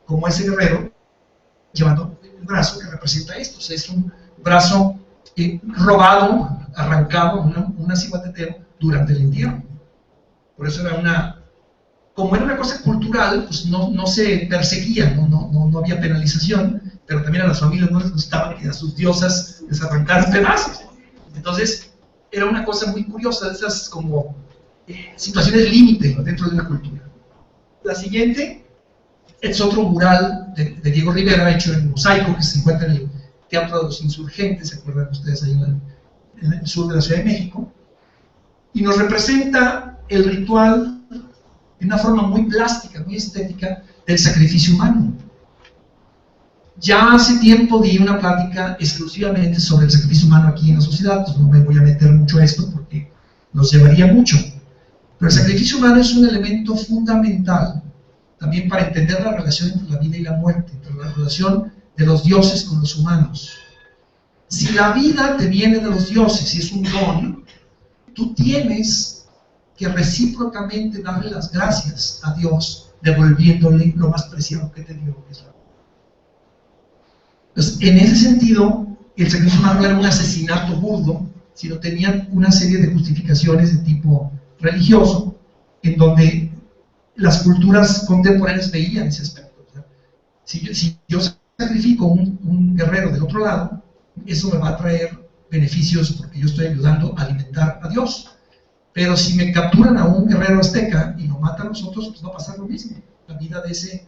como ese guerrero llevando el brazo que representa esto. O sea, es un brazo robado, arrancado, una cihuateteo durante el invierno. Por eso como era una cosa cultural, pues no se perseguía, no había penalización, pero también a las familias no les gustaba que a sus diosas les arrancaran pedazos. Entonces, era una cosa muy curiosa, de esas como situaciones límite dentro de una cultura. La siguiente Es otro mural de Diego Rivera, hecho en mosaico, que se encuentra en el Teatro de los Insurgentes, ¿se acuerdan ustedes? Ahí en el sur de la Ciudad de México. Y nos representa el ritual de una forma muy plástica, muy estética, del sacrificio humano. Ya hace tiempo di una plática exclusivamente sobre el sacrificio humano aquí en la sociedad, pues no me voy a meter mucho a esto porque nos llevaría mucho. Pero el sacrificio humano es un elemento fundamental también para entender la relación entre la vida y la muerte, entre la relación de los dioses con los humanos. Si la vida te viene de los dioses y es un don, tú tienes que recíprocamente darle las gracias a Dios, devolviéndole lo más preciado que te dio, que es la vida. Entonces, en ese sentido, el sacrificio humano no era un asesinato burdo, sino tenía una serie de justificaciones de tipo religioso, en donde las culturas contemporáneas veían ese aspecto. O sea, si yo sacrifico un guerrero del otro lado, eso me va a traer beneficios porque yo estoy ayudando a alimentar a Dios. Pero si me capturan a un guerrero azteca y lo matan a nosotros, pues va a pasar lo mismo. La vida de ese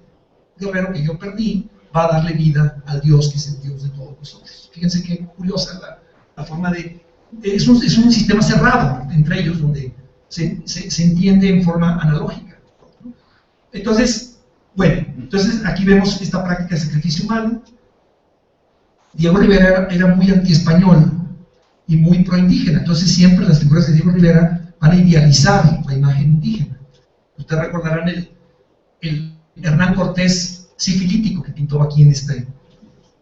guerrero que yo perdí va a darle vida al Dios que es el Dios de todos nosotros. Fíjense qué curiosa la forma de... Es un sistema cerrado entre ellos, donde se entiende en forma analógica. Entonces, bueno, aquí vemos esta práctica de sacrificio humano. Diego Rivera era muy anti-español y muy pro-indígena, entonces siempre las figuras de Diego Rivera van a idealizar la imagen indígena. Ustedes recordarán el Hernán Cortés sifilítico que pintó aquí en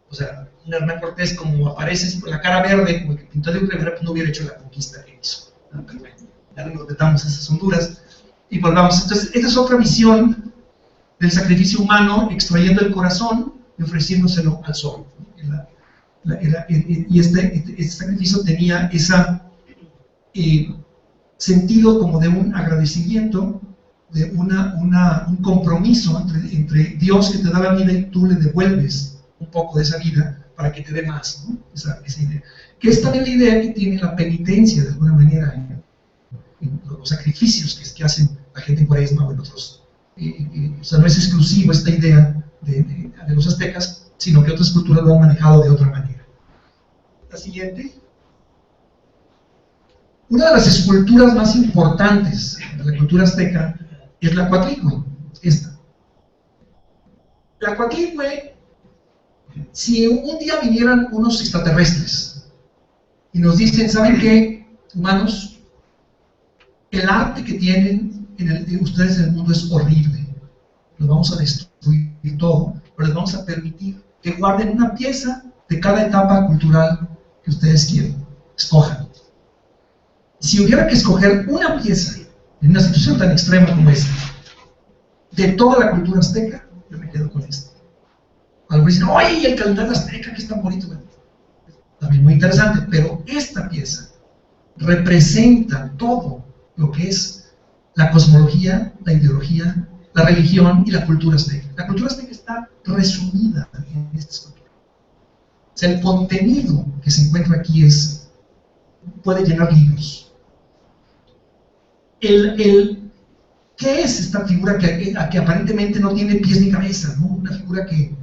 o sea, un Hernán Cortés como aparece con la cara verde, como el que pintó Diego Rivera, pues no hubiera hecho la conquista que hizo. Pero bueno, ya no nos metamos esas honduras y volvamos. Entonces, esta es otra visión del sacrificio humano, extrayendo el corazón y ofreciéndoselo al sol. Y este sacrificio tenía ese sentido como de un agradecimiento, de un compromiso entre Dios que te da la vida y tú le devuelves un poco de esa vida para que te dé más, ¿no? esa idea. Que es también la idea que tiene la penitencia, de alguna manera, en los sacrificios que hacen la gente en Cuaresma o en otros. O sea, no es exclusivo esta idea de los aztecas, sino que otras culturas lo han manejado de otra manera. La siguiente. Una de las esculturas más importantes de la cultura azteca es la Coatlicue, esta. La Coatlicue, si un día vinieran unos extraterrestres y nos dicen, ¿saben qué, humanos? El arte que tienen ustedes en el mundo es horrible, lo vamos a destruir todo, pero les vamos a permitir que guarden una pieza de cada etapa cultural que ustedes quieren, escojan. Si hubiera que escoger una pieza en una situación tan extrema como esta, de toda la cultura azteca, yo me quedo con esta. Algunos dicen, ¡oye, el calendario azteca que es tan bonito! Bueno, también muy interesante, pero esta pieza representa todo lo que es la cosmología, la ideología, la religión y la cultura azteca. La cultura azteca está resumida en esta escultura. O sea, el contenido que se encuentra aquí puede llenar libros. ¿Qué es esta figura que aparentemente no tiene pies ni cabeza, ¿no? Una figura que,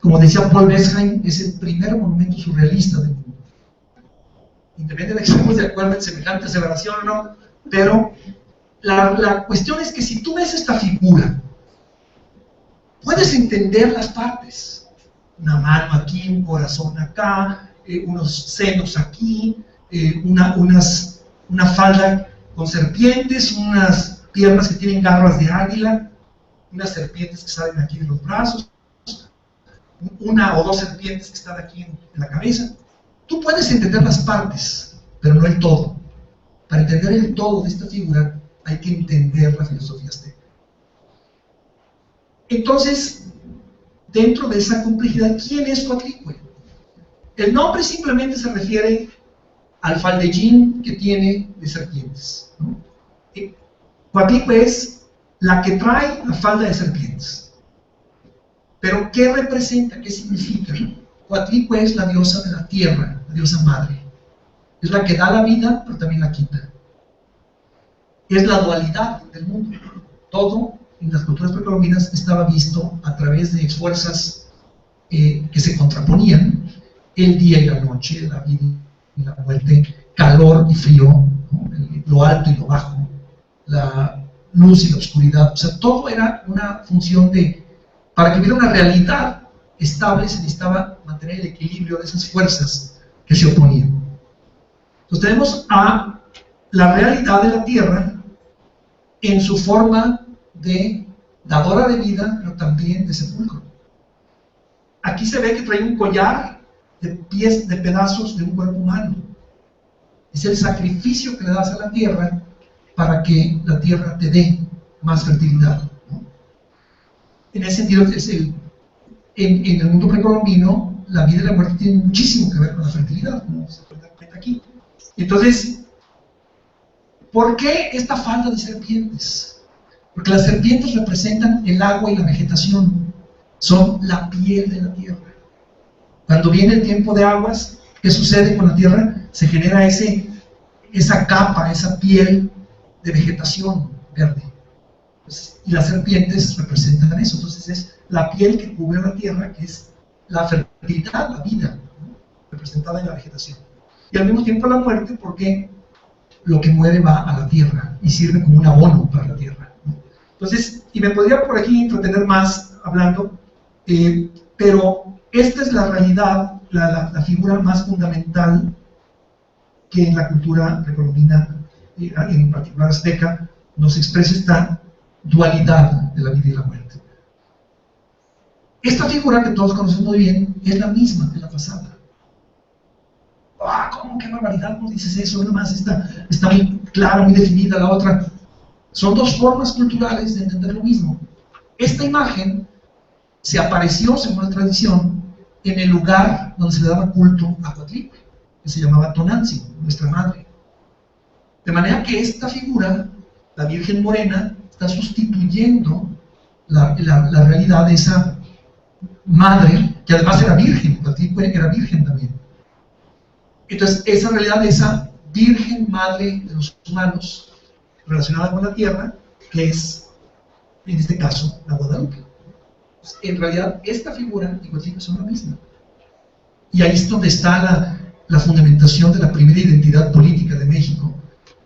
como decía Paul Westheim, es el primer monumento surrealista del mundo. Independientemente de que estemos de acuerdo en semejante aseveración o no, pero la cuestión es que si tú ves esta figura, puedes entender las partes. Una mano aquí, un corazón acá, unos senos aquí, una falda con serpientes, unas piernas que tienen garras de águila, unas serpientes que salen aquí de los brazos, una o dos serpientes que están aquí en la cabeza. Tú puedes entender las partes, pero no el todo. Para entender el todo de esta figura hay que entender la filosofía azteca. Entonces, dentro de esa complejidad, ¿quién es Coatlicue? El nombre simplemente se refiere al faldellín que tiene de serpientes, ¿no? Coatlicue es la que trae la falda de serpientes. Pero, ¿qué representa? ¿Qué significa? Coatlicue es la diosa de la tierra, la diosa madre. Es la que da la vida, pero también la quita. Es la dualidad del mundo. Todo en las culturas precolombinas estaba visto a través de fuerzas que se contraponían, el día y la noche, la vida y la muerte, calor y frío, ¿no? Lo alto y lo bajo, la luz y la oscuridad. O sea, todo era una función de, para que hubiera una realidad estable se necesitaba mantener el equilibrio de esas fuerzas que se oponían. Entonces tenemos a la realidad de la Tierra en su forma de dadora de vida, pero también de sepulcro. Aquí se ve que trae un collar de pies, de pedazos de un cuerpo humano. Es el sacrificio que le das a la Tierra para que la Tierra te dé más fertilidad, ¿no? En ese sentido, en el mundo precolombino, la vida y la muerte tienen muchísimo que ver con la fertilidad, como se puede dar cuenta aquí. Entonces, ¿por qué esta falda de serpientes? Porque las serpientes representan el agua y la vegetación, son la piel de la tierra. Cuando viene el tiempo de aguas, ¿qué sucede con la tierra? Se genera esa capa, esa piel de vegetación verde. Entonces, y las serpientes representan eso. Entonces es la piel que cubre la tierra, que es la fertilidad, la vida, ¿no? Representada en la vegetación. Y al mismo tiempo la muerte, porque lo que muere va a la tierra y sirve como un abono para la tierra, ¿no? Entonces, y me podría por aquí entretener más hablando, pero esta es la realidad, la figura más fundamental que en la cultura precolombina, en particular azteca, nos expresa esta dualidad de la vida y la muerte. Esta figura que todos conocemos muy bien es la misma que la pasada. ¡Ah, cómo, qué barbaridad! ¿Cómo dices eso? Nomás está muy clara, muy definida la otra. Son dos formas culturales de entender lo mismo. Esta imagen se apareció, según la tradición, en el lugar donde se le daba culto a Coatlicue, que se llamaba Tonantzin, nuestra madre. De manera que esta figura, la Virgen Morena, está sustituyendo la realidad de esa madre, que además era virgen, Coatlicue era virgen también. Entonces, esa realidad de esa Virgen Madre de los humanos, relacionada con la tierra, que es, en este caso, la Guadalupe. Pues, en realidad, esta figura y Coatlicue son la misma. Y ahí es donde está la fundamentación de la primera identidad política de México,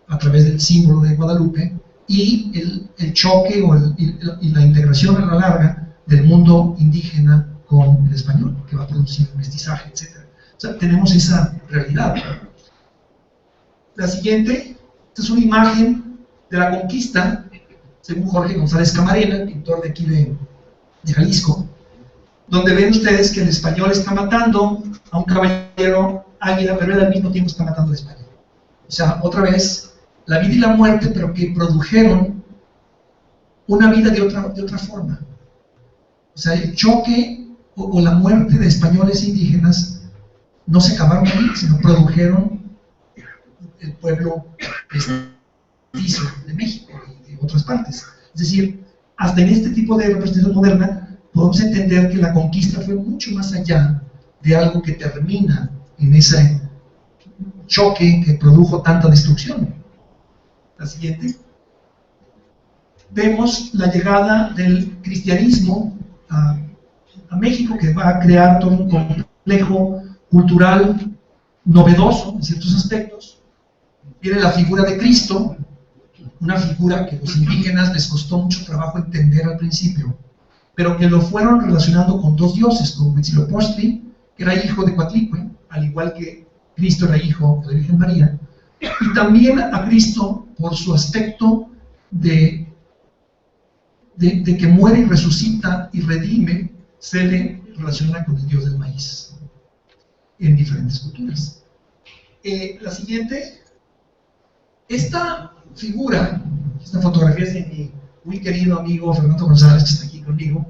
a través del símbolo de Guadalupe, y el choque y la integración a la larga del mundo indígena con el español, que va a producir mestizaje, etc. O sea, tenemos esa realidad. La siguiente, esta es una imagen de la conquista, según Jorge González Camarena, pintor de aquí de Jalisco, donde ven ustedes que el español está matando a un caballero águila, pero él al mismo tiempo está matando al español. O sea, otra vez, la vida y la muerte, pero que produjeron una vida de otra forma. O sea, el choque o la muerte de españoles e indígenas no se acabaron ahí, sino produjeron el pueblo mestizo de México y de otras partes. Es decir, hasta en este tipo de representación moderna podemos entender que la conquista fue mucho más allá de algo que termina en ese choque que produjo tanta destrucción. La siguiente. Vemos la llegada del cristianismo a México, que va a crear todo un complejo cultural novedoso en ciertos aspectos. Viene la figura de Cristo, una figura que a los indígenas les costó mucho trabajo entender al principio, pero que lo fueron relacionando con dos dioses, con Huitzilopochtli, que era hijo de Coatlicue, al igual que Cristo era hijo de la Virgen María, y también a Cristo por su aspecto de que muere y resucita y redime, se le relaciona con el dios del maíz en diferentes culturas. La siguiente, esta figura, esta fotografía es de mi muy querido amigo Fernando González, que está aquí conmigo.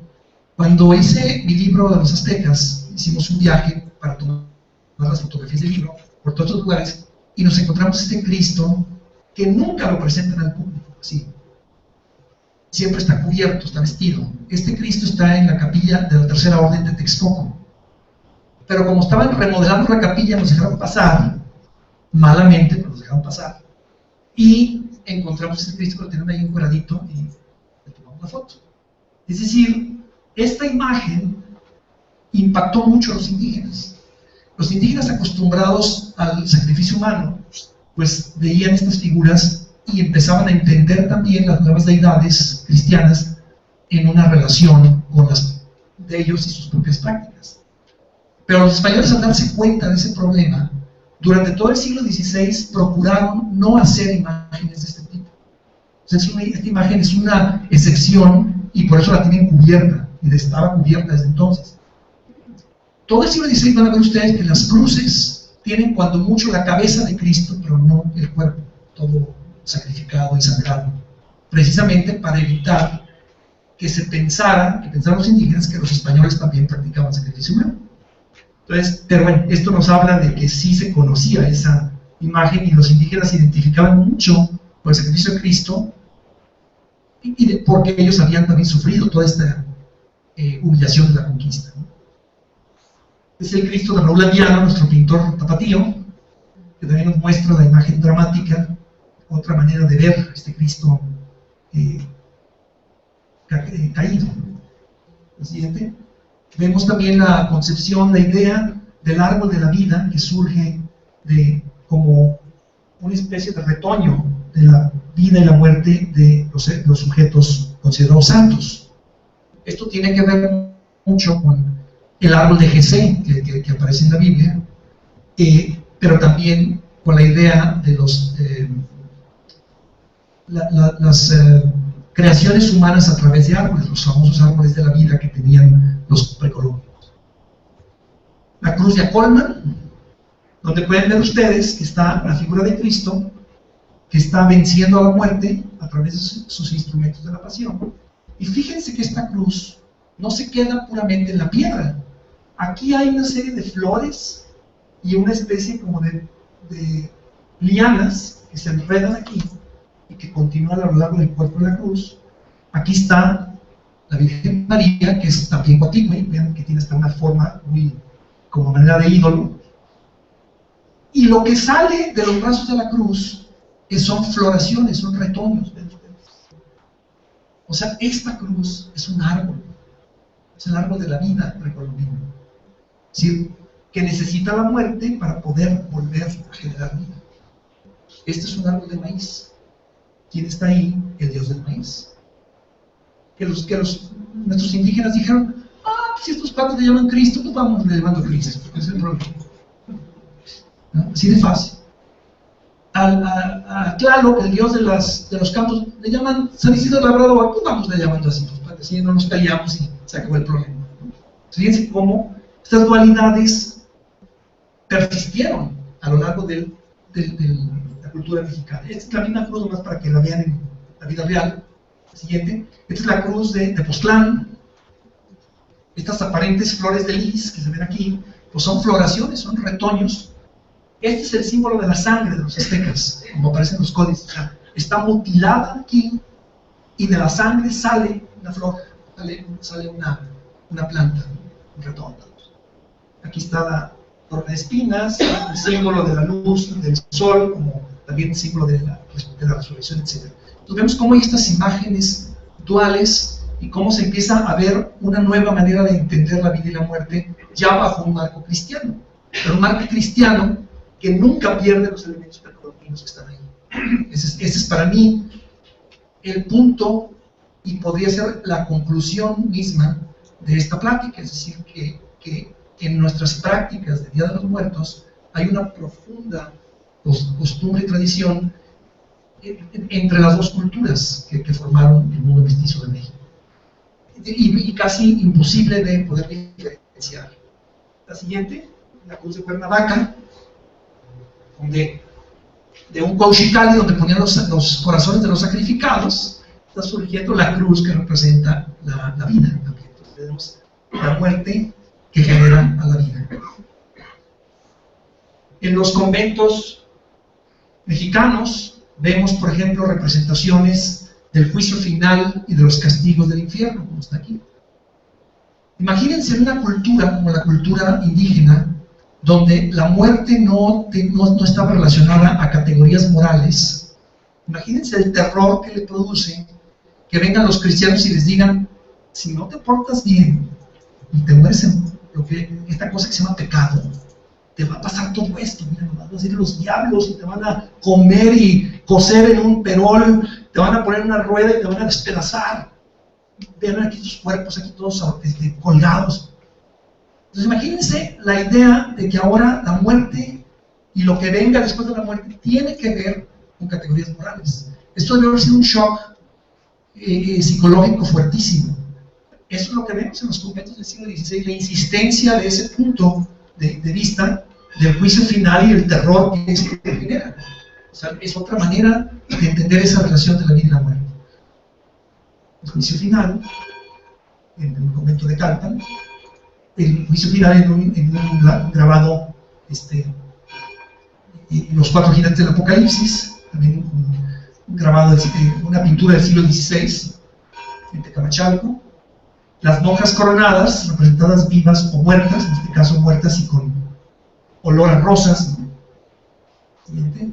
Cuando hice mi libro de los aztecas, hicimos un viaje para tomar las fotografías del libro por todos los lugares y nos encontramos este Cristo que nunca lo presentan al público, así. Siempre está cubierto, está vestido. Este Cristo está en la capilla de la Tercera Orden de Texcoco. Pero como estaban remodelando la capilla, nos dejaron pasar, malamente, pero nos dejaron pasar. Y encontramos este Cristo que lo tienen ahí encuadradito y le tomamos una foto. Es decir, esta imagen impactó mucho a los indígenas. Los indígenas acostumbrados al sacrificio humano, pues veían estas figuras y empezaban a entender también las nuevas deidades cristianas en una relación con las de ellos y sus propias prácticas. Pero los españoles, al darse cuenta de ese problema, durante todo el siglo XVI procuraron no hacer imágenes de este tipo. O sea, esta imagen es una excepción y por eso la tienen cubierta, y estaba cubierta desde entonces. Todo el siglo XVI van a ver ustedes que las cruces tienen cuando mucho la cabeza de Cristo, pero no el cuerpo, todo sacrificado y sangrado, precisamente para evitar que pensaran los indígenas que los españoles también practicaban sacrificio humano. Entonces, pero bueno, esto nos habla de que sí se conocía esa imagen y los indígenas se identificaban mucho con el sacrificio de Cristo porque ellos habían también sufrido toda esta humillación de la conquista, ¿no? Es el Cristo de Raúl Andiano, nuestro pintor tapatío, que también nos muestra la imagen dramática, otra manera de ver este Cristo caído. El siguiente. Vemos también la concepción, la idea del árbol de la vida que surge como una especie de retoño de la vida y la muerte de los sujetos considerados santos. Esto tiene que ver mucho con el árbol de Jesé que aparece en la Biblia, pero también con la idea de las creaciones humanas a través de árboles, los famosos árboles de la vida que tenían los precolombinos. La cruz de Acolman, donde pueden ver ustedes que está la figura de Cristo, que está venciendo a la muerte a través de sus instrumentos de la pasión. Y fíjense que esta cruz no se queda puramente en la piedra. Aquí hay una serie de flores y una especie como de lianas que se enredan aquí y que continúan a lo largo del cuerpo de la cruz. Aquí está la Virgen María, que es también Coatlicue, vean que tiene hasta una forma muy como manera de ídolo. Y lo que sale de los brazos de la cruz son floraciones, son retoños. O sea, esta cruz es un árbol, es el árbol de la vida precolombino. Es decir, que necesita la muerte para poder volver a generar vida. Este es un árbol de maíz. ¿Quién está ahí? El dios del maíz. Nuestros indígenas dijeron, si estos patos le llaman Cristo, pues vamos llamando Cristo, porque es el problema. ¿No? Así de fácil. A Tlaloc, el dios de los campos, le llaman San Isidro Labrador, pues vamos llamando así, pues, para que así no nos peleamos y se acabó el problema, ¿no? Fíjense cómo estas dualidades persistieron a lo largo de la cultura mexicana. Esta es la misma cruz, nomás para que la vean en la vida real. Siguiente. Esta es la cruz de Tepoztlán. Estas aparentes flores de lis que se ven aquí, pues son floraciones, son retoños. Este es el símbolo de la sangre de los aztecas, como aparece en los códices. O sea, está mutilada aquí y de la sangre sale una flor, sale una planta, un redonda. Aquí está la corona de espinas, el símbolo de la luz, del sol, como también el símbolo de la resurrección, etc. Entonces vemos cómo hay estas imágenes duales y cómo se empieza a ver una nueva manera de entender la vida y la muerte ya bajo un marco cristiano, pero un marco cristiano que nunca pierde los elementos precolombinos que están ahí. Ese es para mí el punto y podría ser la conclusión misma de esta plática, es decir, que en nuestras prácticas de Día de los Muertos hay una profunda costumbre y tradición entre las dos culturas que formaron el mundo mestizo de México. Y casi imposible de poder diferenciar. La siguiente, la cruz de Cuernavaca, donde de un Cuauhxicalli donde ponían los corazones de los sacrificados, está surgiendo la cruz que representa la vida. Entonces tenemos la muerte que genera a la vida. En los conventos mexicanos vemos, por ejemplo, representaciones del juicio final y de los castigos del infierno, como está aquí. Imagínense una cultura como la cultura indígena, donde la muerte no estaba relacionada a categorías morales. Imagínense el terror que le produce que vengan los cristianos y les digan, si no te portas bien y te mueres en esta cosa que se llama pecado, te va a pasar todo esto, mira, nos van a decir los diablos y te van a comer y coser en un perol, te van a poner en una rueda y te van a despedazar. Vean aquí sus cuerpos, aquí todos colgados. Entonces imagínense la idea de que ahora la muerte y lo que venga después de la muerte tiene que ver con categorías morales. Esto debe haber sido un shock psicológico fuertísimo. Eso es lo que vemos en los conventos del siglo XVI, la insistencia de ese punto de vista del juicio final y el terror que esto genera. O sea, es otra manera de entender esa relación de la vida y la muerte. El juicio final, en el convento de Calpan, el juicio final en un grabado, Los cuatro gigantes del Apocalipsis, también un grabado, una pintura del siglo XVI, en Tecamachalco. Las monjas coronadas, representadas vivas o muertas, en este caso muertas y con olor a rosas. Siguiente.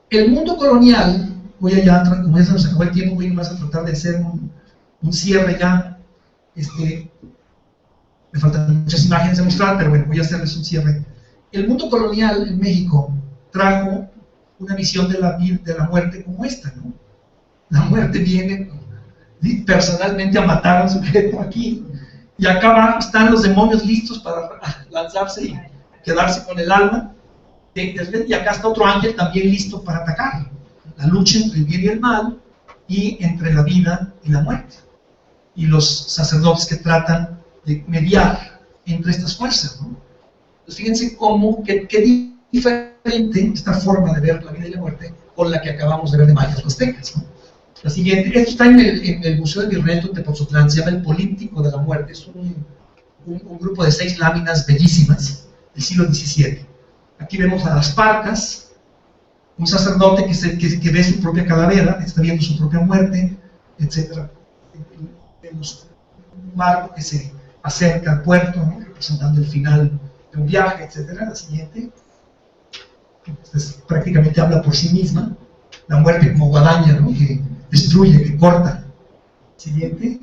El mundo colonial, como ya se nos acabó el tiempo, voy más a tratar de hacer un cierre ya. Me faltan muchas imágenes de mostrar, pero bueno, voy a hacerles un cierre. El mundo colonial en México trajo una visión de la muerte como esta, ¿no? La muerte viene personalmente a matar a un sujeto aquí, y acá abajo están los demonios listos para lanzarse y quedarse con el alma, y acá está otro ángel también listo para atacar. La lucha entre el bien y el mal, y entre la vida y la muerte, y los sacerdotes que tratan de mediar entre estas fuerzas, ¿no? Entonces fíjense cómo, qué diferente esta forma de ver la vida y la muerte con la que acabamos de ver de mayas o aztecas, ¿no? La siguiente, esto está en el Museo de Virreto en Tepoztlán, se llama El Políptico de la Muerte. Es un grupo de 6 láminas bellísimas del siglo XVII. Aquí vemos a las parcas, un sacerdote que ve su propia calavera, está viendo su propia muerte, etc. Vemos un barco que se acerca al puerto, ¿no? Representando el final de un viaje, etc. La siguiente, prácticamente habla por sí misma, la muerte como guadaña, ¿no? Que destruye, que corta. Siguiente,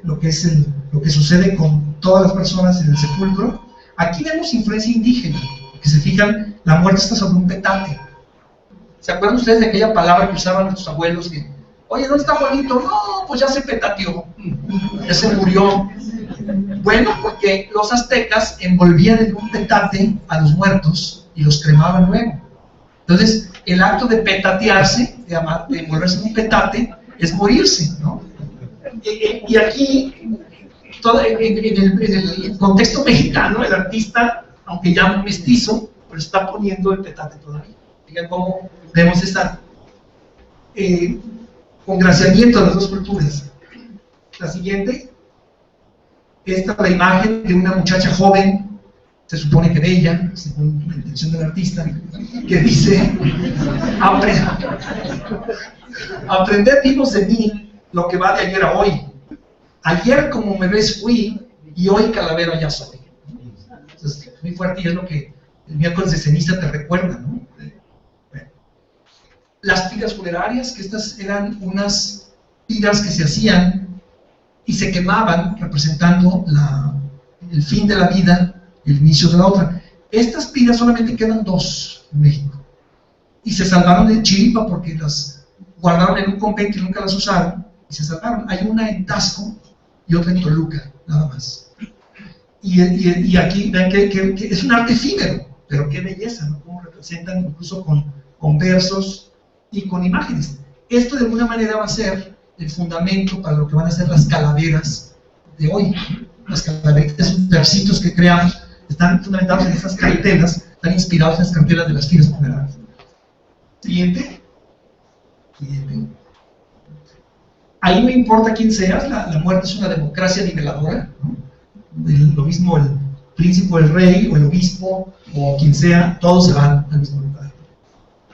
lo que sucede con todas las personas en el sepulcro. Aquí vemos influencia indígena, que se fijan, la muerte está sobre un petate. ¿Se acuerdan ustedes de aquella palabra que usaban nuestros abuelos? Que, oye, ¿dónde está Juanito? No, pues ya se petateó, ya se murió. Bueno, porque los aztecas envolvían en un petate a los muertos y los cremaban luego. Entonces, el acto de petatearse, de envolverse en un petate, es morirse, ¿no? Y aquí, en el contexto mexicano, el artista, aunque ya mestizo, pero está poniendo el petate todavía. Fíjense cómo vemos esta congraciamiento de las dos culturas. La siguiente, esta es la imagen de una muchacha joven, se supone que bella, según la intención del artista, que dice: aprender vimos de mí lo que va de ayer a hoy. Ayer como me ves fui, y hoy calavera ya soy. Entonces, muy fuerte, y es lo que el miércoles de ceniza te recuerda, ¿no? Bueno. Las piras funerarias, que estas eran unas piras que se hacían y se quemaban, representando el fin de la vida, el inicio de la otra. Estas piras solamente quedan 2 en México, y se salvaron de Chiripa porque las guardaron en un convento y nunca las usaron, y se salvaron. Hay una en Tasco y otra en Toluca, nada más. Y aquí ven que es un arte efímero, pero qué belleza, ¿no? Cómo representan incluso con versos y con imágenes. Esto de alguna manera va a ser el fundamento para lo que van a ser las calaveras de hoy. Las calaveras, esos versitos que creamos, están fundamentados en estas cartelas, están inspirados en las cartelas de las filas funerarias. Siguiente. Ahí no importa quién seas, la muerte es una democracia niveladora, ¿no? Lo mismo el príncipe, el rey, o el obispo, o quien sea, todos se van al mismo lugar.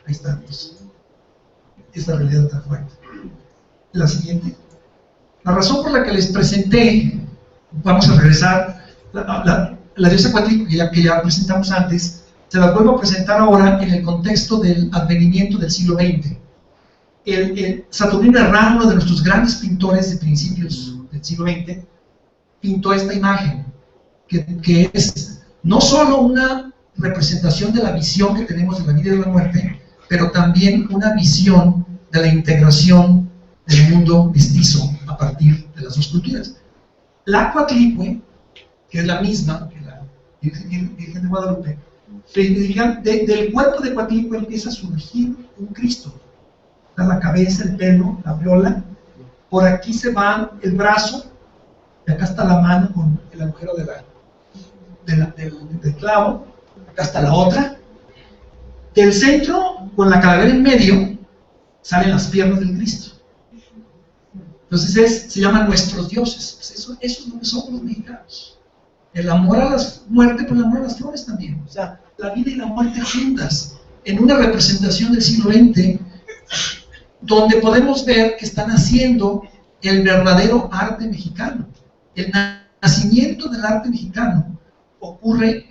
Ahí está, pues, esta realidad tan fuerte. La siguiente. La razón por la que les presenté, vamos a regresar, la diosa Cuatlicue que ya presentamos antes, se las vuelvo a presentar ahora en el contexto del advenimiento del siglo XX. Saturnino Herrán, uno de nuestros grandes pintores de principios del siglo XX, pintó esta imagen, que es no solo una representación de la visión que tenemos de la vida y de la muerte, pero también una visión de la integración del mundo mestizo a partir de las dos culturas. La Coatlicue, que es la misma que la Virgen de Guadalupe, del cuerpo de Coatlicue empieza a surgir un Cristo. Está la cabeza, el pelo, la viola, por aquí se va el brazo, y acá está la mano con el agujero del clavo, acá está la otra. Del centro, con la calavera en medio, salen las piernas del Cristo. Entonces se llaman nuestros dioses. Pues eso es lo que somos los mexicanos. El amor a la muerte, pero el amor a las flores también. O sea, la vida y la muerte juntas, en una representación del siglo XX, donde podemos ver que están haciendo el verdadero arte mexicano. El nacimiento del arte mexicano ocurre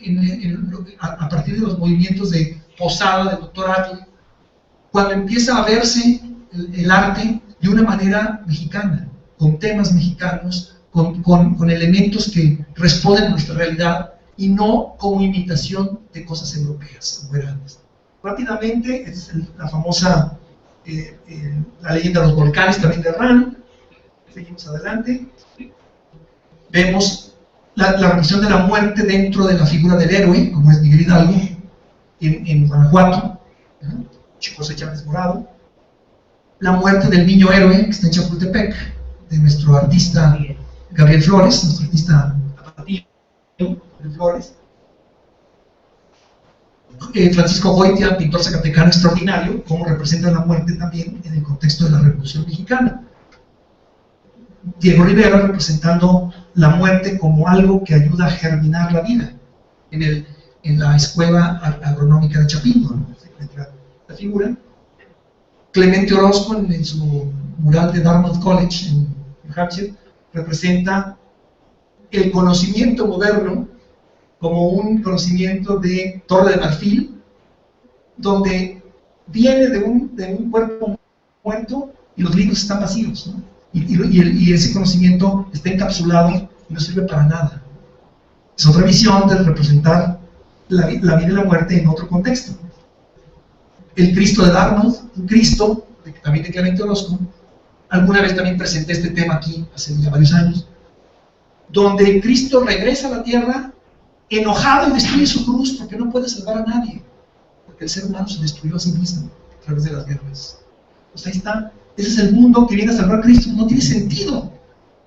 a partir de los movimientos de Posada, del Dr. Atl, cuando empieza a verse el arte de una manera mexicana, con temas mexicanos, con elementos que responden a nuestra realidad y no como imitación de cosas europeas como era antes. Rápidamente, esta es la famosa la leyenda de los volcanes también de Herrán. Seguimos adelante. Vemos la representación de la muerte dentro de la figura del héroe, como es Miguel Hidalgo, en Guanajuato, José Chávez Morado. La muerte del niño héroe, que está en Chapultepec, de nuestro artista Gabriel Flores, nuestro artista tapatío, Gabriel Flores. Francisco Goitia, pintor zacatecano extraordinario, cómo representa la muerte también en el contexto de la Revolución Mexicana. Diego Rivera representando la muerte como algo que ayuda a germinar la vida en la escuela agronómica de Chapingo, ¿no? Se encuentra la figura. Clemente Orozco en su mural de Dartmouth College en New Hampshire representa el conocimiento moderno como un conocimiento de Torre de Marfil, donde viene de un cuerpo muerto y los libros están vacíos, ¿no? Y ese conocimiento está encapsulado y no sirve para nada. Es otra visión de representar la vida y la muerte en otro contexto. El Cristo de Dartmouth, un Cristo, también de Clemente Orozco, alguna vez también presenté este tema aquí, hace ya varios años, donde Cristo regresa a la tierra enojado y destruye su cruz porque no puede salvar a nadie, porque el ser humano se destruyó a sí mismo a través de las guerras. Pues ahí está, ese es el mundo que viene a salvar a Cristo. No tiene sentido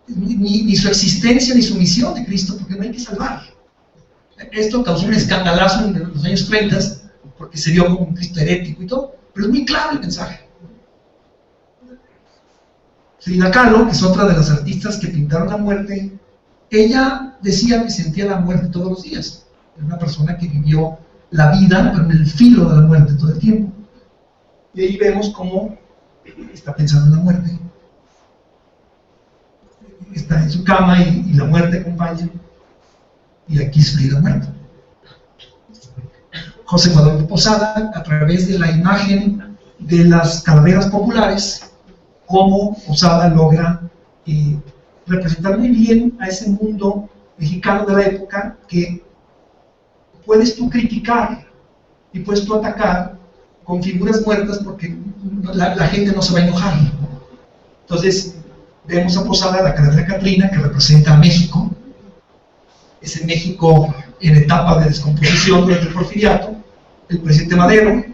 ni su existencia ni su misión de Cristo, porque no hay que salvar. Esto causó un escandalazo en los años 30 porque se vio como un Cristo herético y todo, pero es muy claro el mensaje. Frida Kahlo, que es otra de las artistas que pintaron la muerte, ella decía que sentía la muerte todos los días. Era una persona que vivió la vida, pero en el filo de la muerte todo el tiempo. Y ahí vemos cómo está pensando en la muerte. Está en su cama y la muerte acompaña. Y aquí es Frida muerta. José Guadalupe Posada, a través de la imagen de las calaveras populares, cómo Posada logra representar muy bien a ese mundo mexicano de la época que puedes tú criticar y puedes tú atacar con figuras muertas porque la gente no se va a enojar. Entonces vemos a Posada, la calavera Catrina, que representa a México, ese México en etapa de descomposición durante el Porfiriato, el presidente Madero,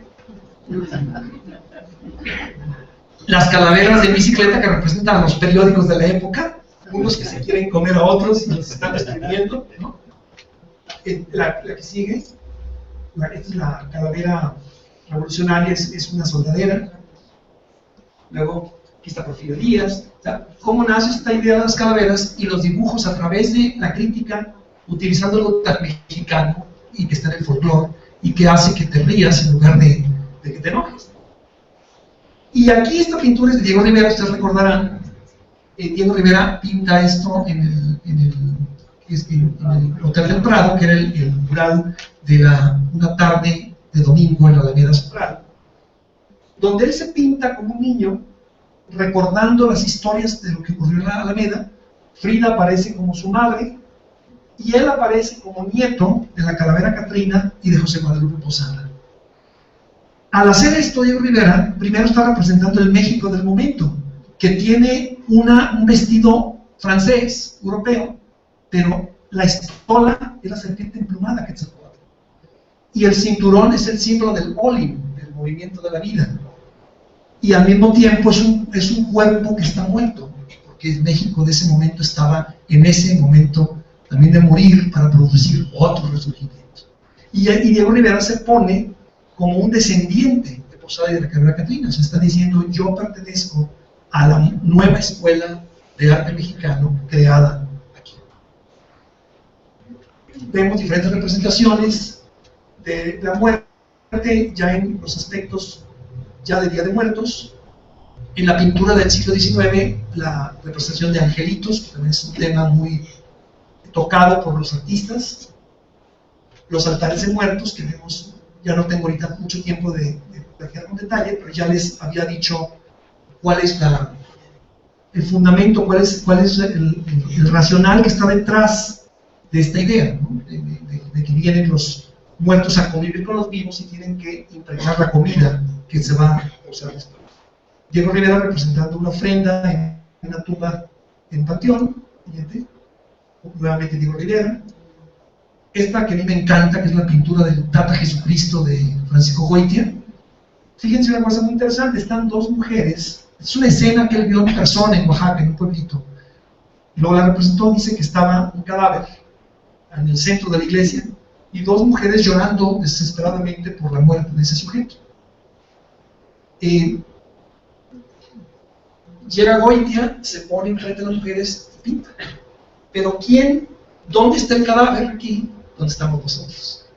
las calaveras de bicicleta que representan a los periódicos de la época, unos que se quieren comer a otros y los están destruyendo, ¿no? La que sigue, esta es la calavera revolucionaria, es una soldadera. Luego aquí está Porfirio Díaz. O sea, cómo nace esta idea de las calaveras y los dibujos a través de la crítica, utilizando algo tan mexicano y que está en el folclore y que hace que te rías en lugar de que te enojes. Y aquí esta pintura es de Diego Rivera. Ustedes recordarán, Diego Rivera pinta esto en el Hotel del Prado, que era el mural de una tarde de domingo en la Alameda Central. donde él se pinta como un niño recordando las historias de lo que ocurrió en la Alameda. Frida aparece como su madre y él aparece como nieto de la Calavera Catrina y de José Guadalupe Posada. Al hacer esto, Diego Rivera primero está representando el México del momento, que tiene un vestido francés, europeo, pero la estola es la serpiente emplumada Quetzalcóatl. Y el cinturón es el símbolo del Olim, del movimiento de la vida. Y al mismo tiempo es un cuerpo que está muerto, porque México de ese momento estaba en ese momento también de morir para producir otro resurgimiento. Y Diego Rivera se pone como un descendiente de Posada y de la Calavera Catrina. Se está diciendo, yo pertenezco a la nueva escuela de arte mexicano creada aquí. Vemos diferentes representaciones de la muerte ya en los aspectos ya de Día de Muertos. En la pintura del siglo XIX, la representación de angelitos, que también es un tema muy tocado por los artistas. Los altares de muertos, que vemos, ya no tengo ahorita mucho tiempo de platicar con detalle, pero ya les había dicho cuál es el fundamento, cuál es el racional que está detrás de esta idea, ¿no? de que vienen los muertos a convivir con los vivos y tienen que impregnar la comida que se va a usar después. Diego Rivera representando una ofrenda en una tumba en Panteón, nuevamente Diego Rivera. Esta que a mí me encanta, que es la pintura del Tata Jesucristo de Francisco Goitia. Fíjense una cosa muy interesante, están dos mujeres, es una escena que él vio en persona en Oaxaca, en un pueblito. Luego la representó, dice que estaba un cadáver en el centro de la iglesia y dos mujeres llorando desesperadamente por la muerte de ese sujeto. Llega Goitia, se pone enfrente de las mujeres y pinta. Pero ¿dónde está el cadáver aquí? ¿Dónde estamos nosotros?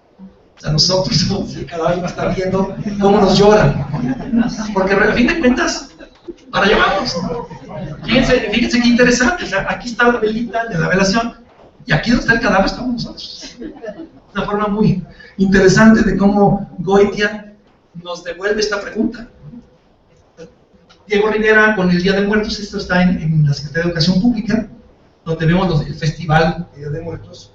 O sea, nosotros somos el cadáver que está viendo cómo nos lloran. Porque a fin de cuentas, para llevarnos. Fíjense qué interesante. O sea, aquí está la velita de la velación y aquí donde está el cadáver estamos nosotros. Una forma muy interesante de cómo Goitia nos devuelve esta pregunta. Diego Rivera con el Día de Muertos, esto está en la Secretaría de Educación Pública, donde vemos el Festival de Día de Muertos,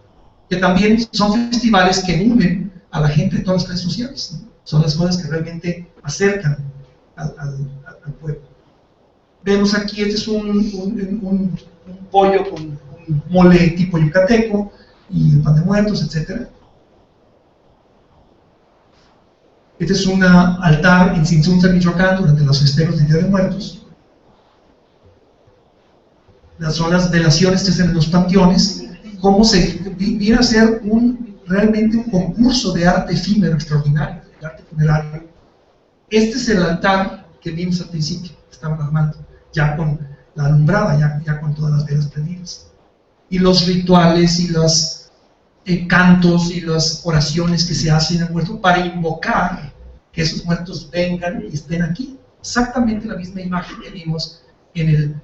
que también son festivales que unen a la gente de todas las clases sociales, ¿no? Son las cosas que realmente acercan al pueblo. Vemos aquí, este es un pollo con un mole tipo yucateco y el pan de muertos, etc. Este es un altar en Tzintzuntzan, Michoacán, durante los festejos del Día de Muertos. Son las velaciones que hacen en los panteones, cómo se viene a ser realmente un concurso de arte efímero extraordinario, de arte funerario. Este es el altar que vimos al principio, que estaban armando, ya con la alumbrada, ya con todas las velas prendidas. Y los rituales y los cantos y las oraciones que se hacen al muerto para invocar que esos muertos vengan y estén aquí. Exactamente la misma imagen que vimos en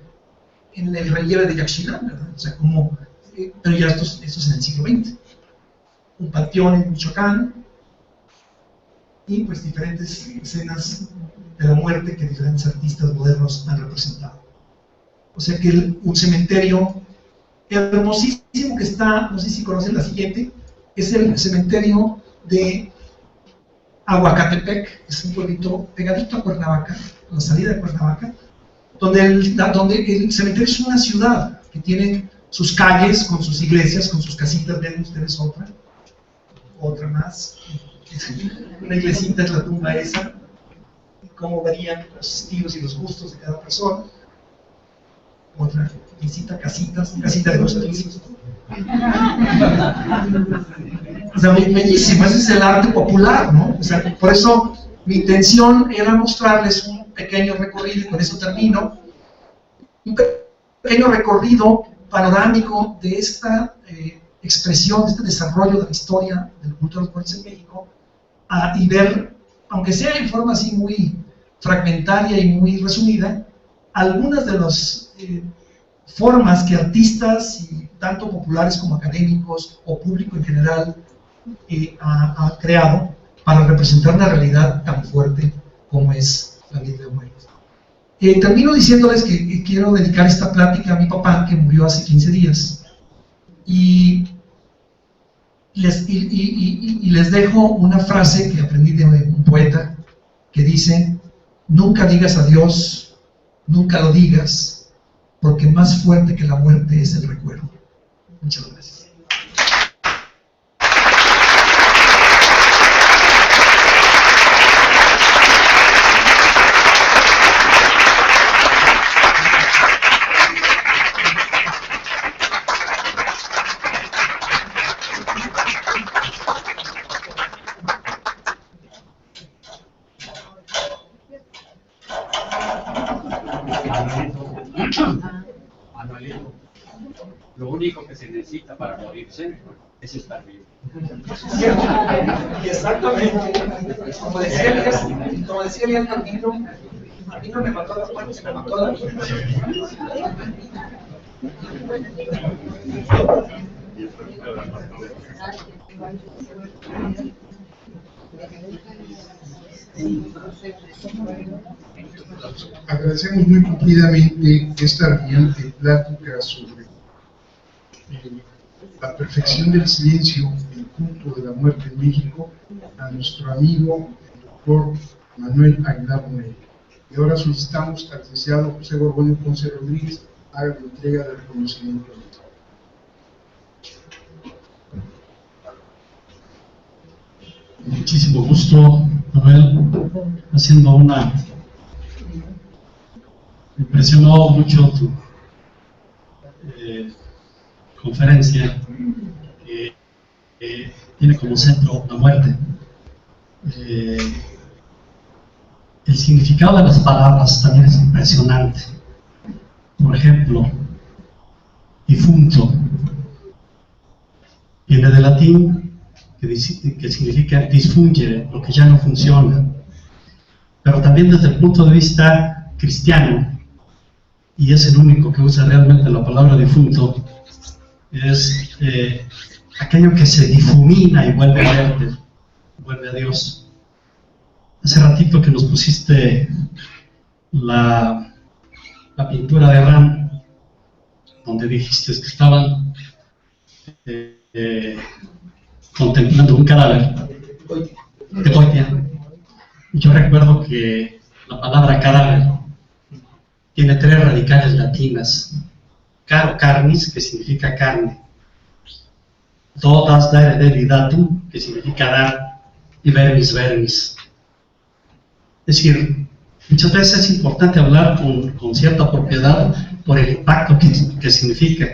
el relieve de Yaxchilán, ¿verdad? O sea, pero ya esto es en el siglo XX. Un panteón en Michoacán y pues diferentes escenas de la muerte que diferentes artistas modernos han representado. O sea que un cementerio hermosísimo que está, no sé si conocen la siguiente, es el cementerio de Aguacatepec, es un pueblito pegadito a Cuernavaca, a la salida de Cuernavaca, donde el cementerio es una ciudad que tiene sus calles con sus iglesias, con sus casitas. Ven ustedes otra más, una iglesita es la tumba esa, cómo varían los estilos y los gustos de cada persona. Otra visita, casita de 2 pisos. O sea, bellísimo, ese es el arte popular, ¿no? O sea, por eso mi intención era mostrarles un pequeño recorrido, y con eso termino, un pequeño recorrido panorámico de esta expresión, de este desarrollo de la historia del culto de los muertos en México, y ver, aunque sea en forma así muy fragmentaria y muy resumida, algunas de las formas que artistas, y tanto populares como académicos o público en general, ha creado para representar una realidad tan fuerte como es la vida y la muerte. Termino diciéndoles que quiero dedicar esta plática a mi papá, que murió hace 15 días, y les dejo una frase que aprendí de un poeta que dice: nunca digas adiós, nunca lo digas, porque más fuerte que la muerte es el recuerdo. Muchas gracias. Manuelito, lo único que se necesita para morirse es estar vivo. Exactamente. Como decía Elian Candino, a mí no me mató la muerte, se me mató la vida. Agradecemos muy cumplidamente esta brillante plática sobre la perfección del silencio, el culto de la muerte en México, a nuestro amigo, el doctor Manuel Aguilar Moreno. Y ahora solicitamos al licenciado José Gorgonio Ponce Rodríguez haga la entrega del reconocimiento. Muchísimo gusto, Manuel, haciendo una... Me impresionó mucho tu conferencia, que tiene como centro la muerte. El significado de las palabras también es impresionante. Por ejemplo, difunto viene del latín, que significa disfungere, lo que ya no funciona. Pero también desde el punto de vista cristiano, y es el único que usa realmente la palabra difunto, es aquello que se difumina y vuelve a verte, vuelve a Dios. Hace ratito que nos pusiste la pintura de Ram, donde dijiste que estaban contemplando un cadáver de Goitia. Yo recuerdo que la palabra cadáver tiene 3 radicales latinas: caro carnis, que significa carne; todas dare deridatum, que significa dar; y vermis vermis. Es decir, muchas veces es importante hablar con cierta propiedad por el impacto que significa.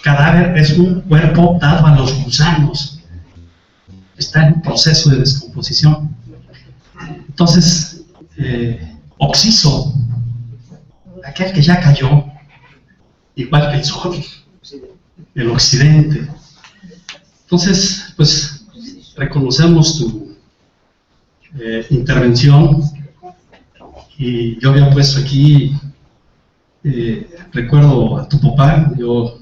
Cadáver es un cuerpo dado a los gusanos, está en un proceso de descomposición. Entonces, oxiso, aquel que ya cayó, igual que el sol, el occidente. Entonces, pues, reconocemos tu intervención, y yo había puesto aquí, recuerdo a tu papá, yo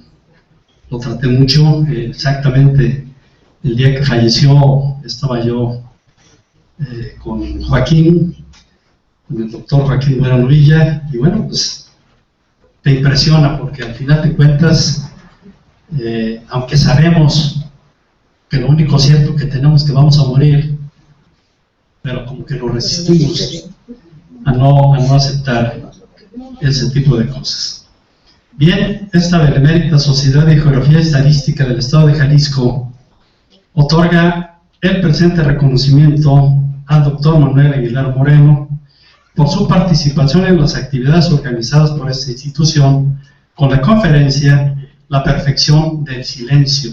lo traté mucho, exactamente el día que falleció estaba yo con Joaquín, con el doctor Joaquín Moreno Villa, y bueno, pues te impresiona porque al final de cuentas, aunque sabemos que lo único cierto que tenemos es que vamos a morir, pero como que lo resistimos a no aceptar ese tipo de cosas. Bien, esta Benemérita Sociedad de Geografía y Estadística del Estado de Jalisco otorga el presente reconocimiento al doctor Manuel Aguilar Moreno por su participación en las actividades organizadas por esta institución con la conferencia La perfección del silencio,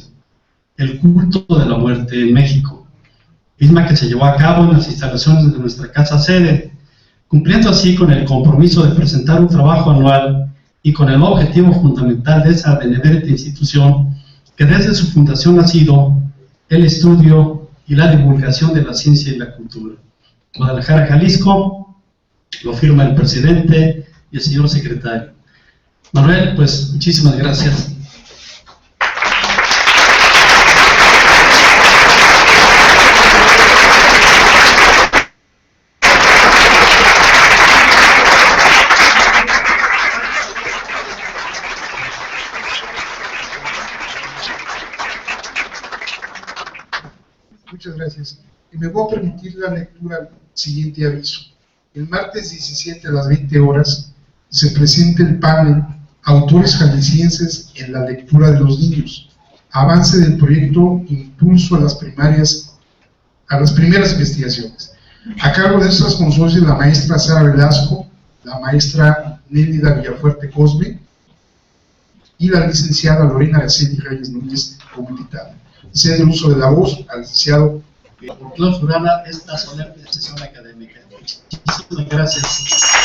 el culto de la muerte en México, misma que se llevó a cabo en las instalaciones de nuestra casa sede, cumpliendo así con el compromiso de presentar un trabajo anual y con el objetivo fundamental de esa benemérita institución, que desde su fundación ha sido el estudio y la divulgación de la ciencia y la cultura. Guadalajara, Jalisco, lo firma el presidente y el señor secretario. Manuel, pues muchísimas gracias. Muchas gracias. Y me voy a permitir la lectura del siguiente aviso. El martes 17 a las 20 horas se presenta el panel Autores Jaliscienses en la lectura de los niños. Avance del proyecto Impulso a las primeras investigaciones. A cargo de estas consorcios la maestra Sara Velasco, la maestra Nélida Villafuerte Cosme y la licenciada Lorena Araceli Reyes Núñez como invitada. Cedo el uso de la voz al licenciado. Por clausurada esta solemne sesión académica. Muchísimas gracias.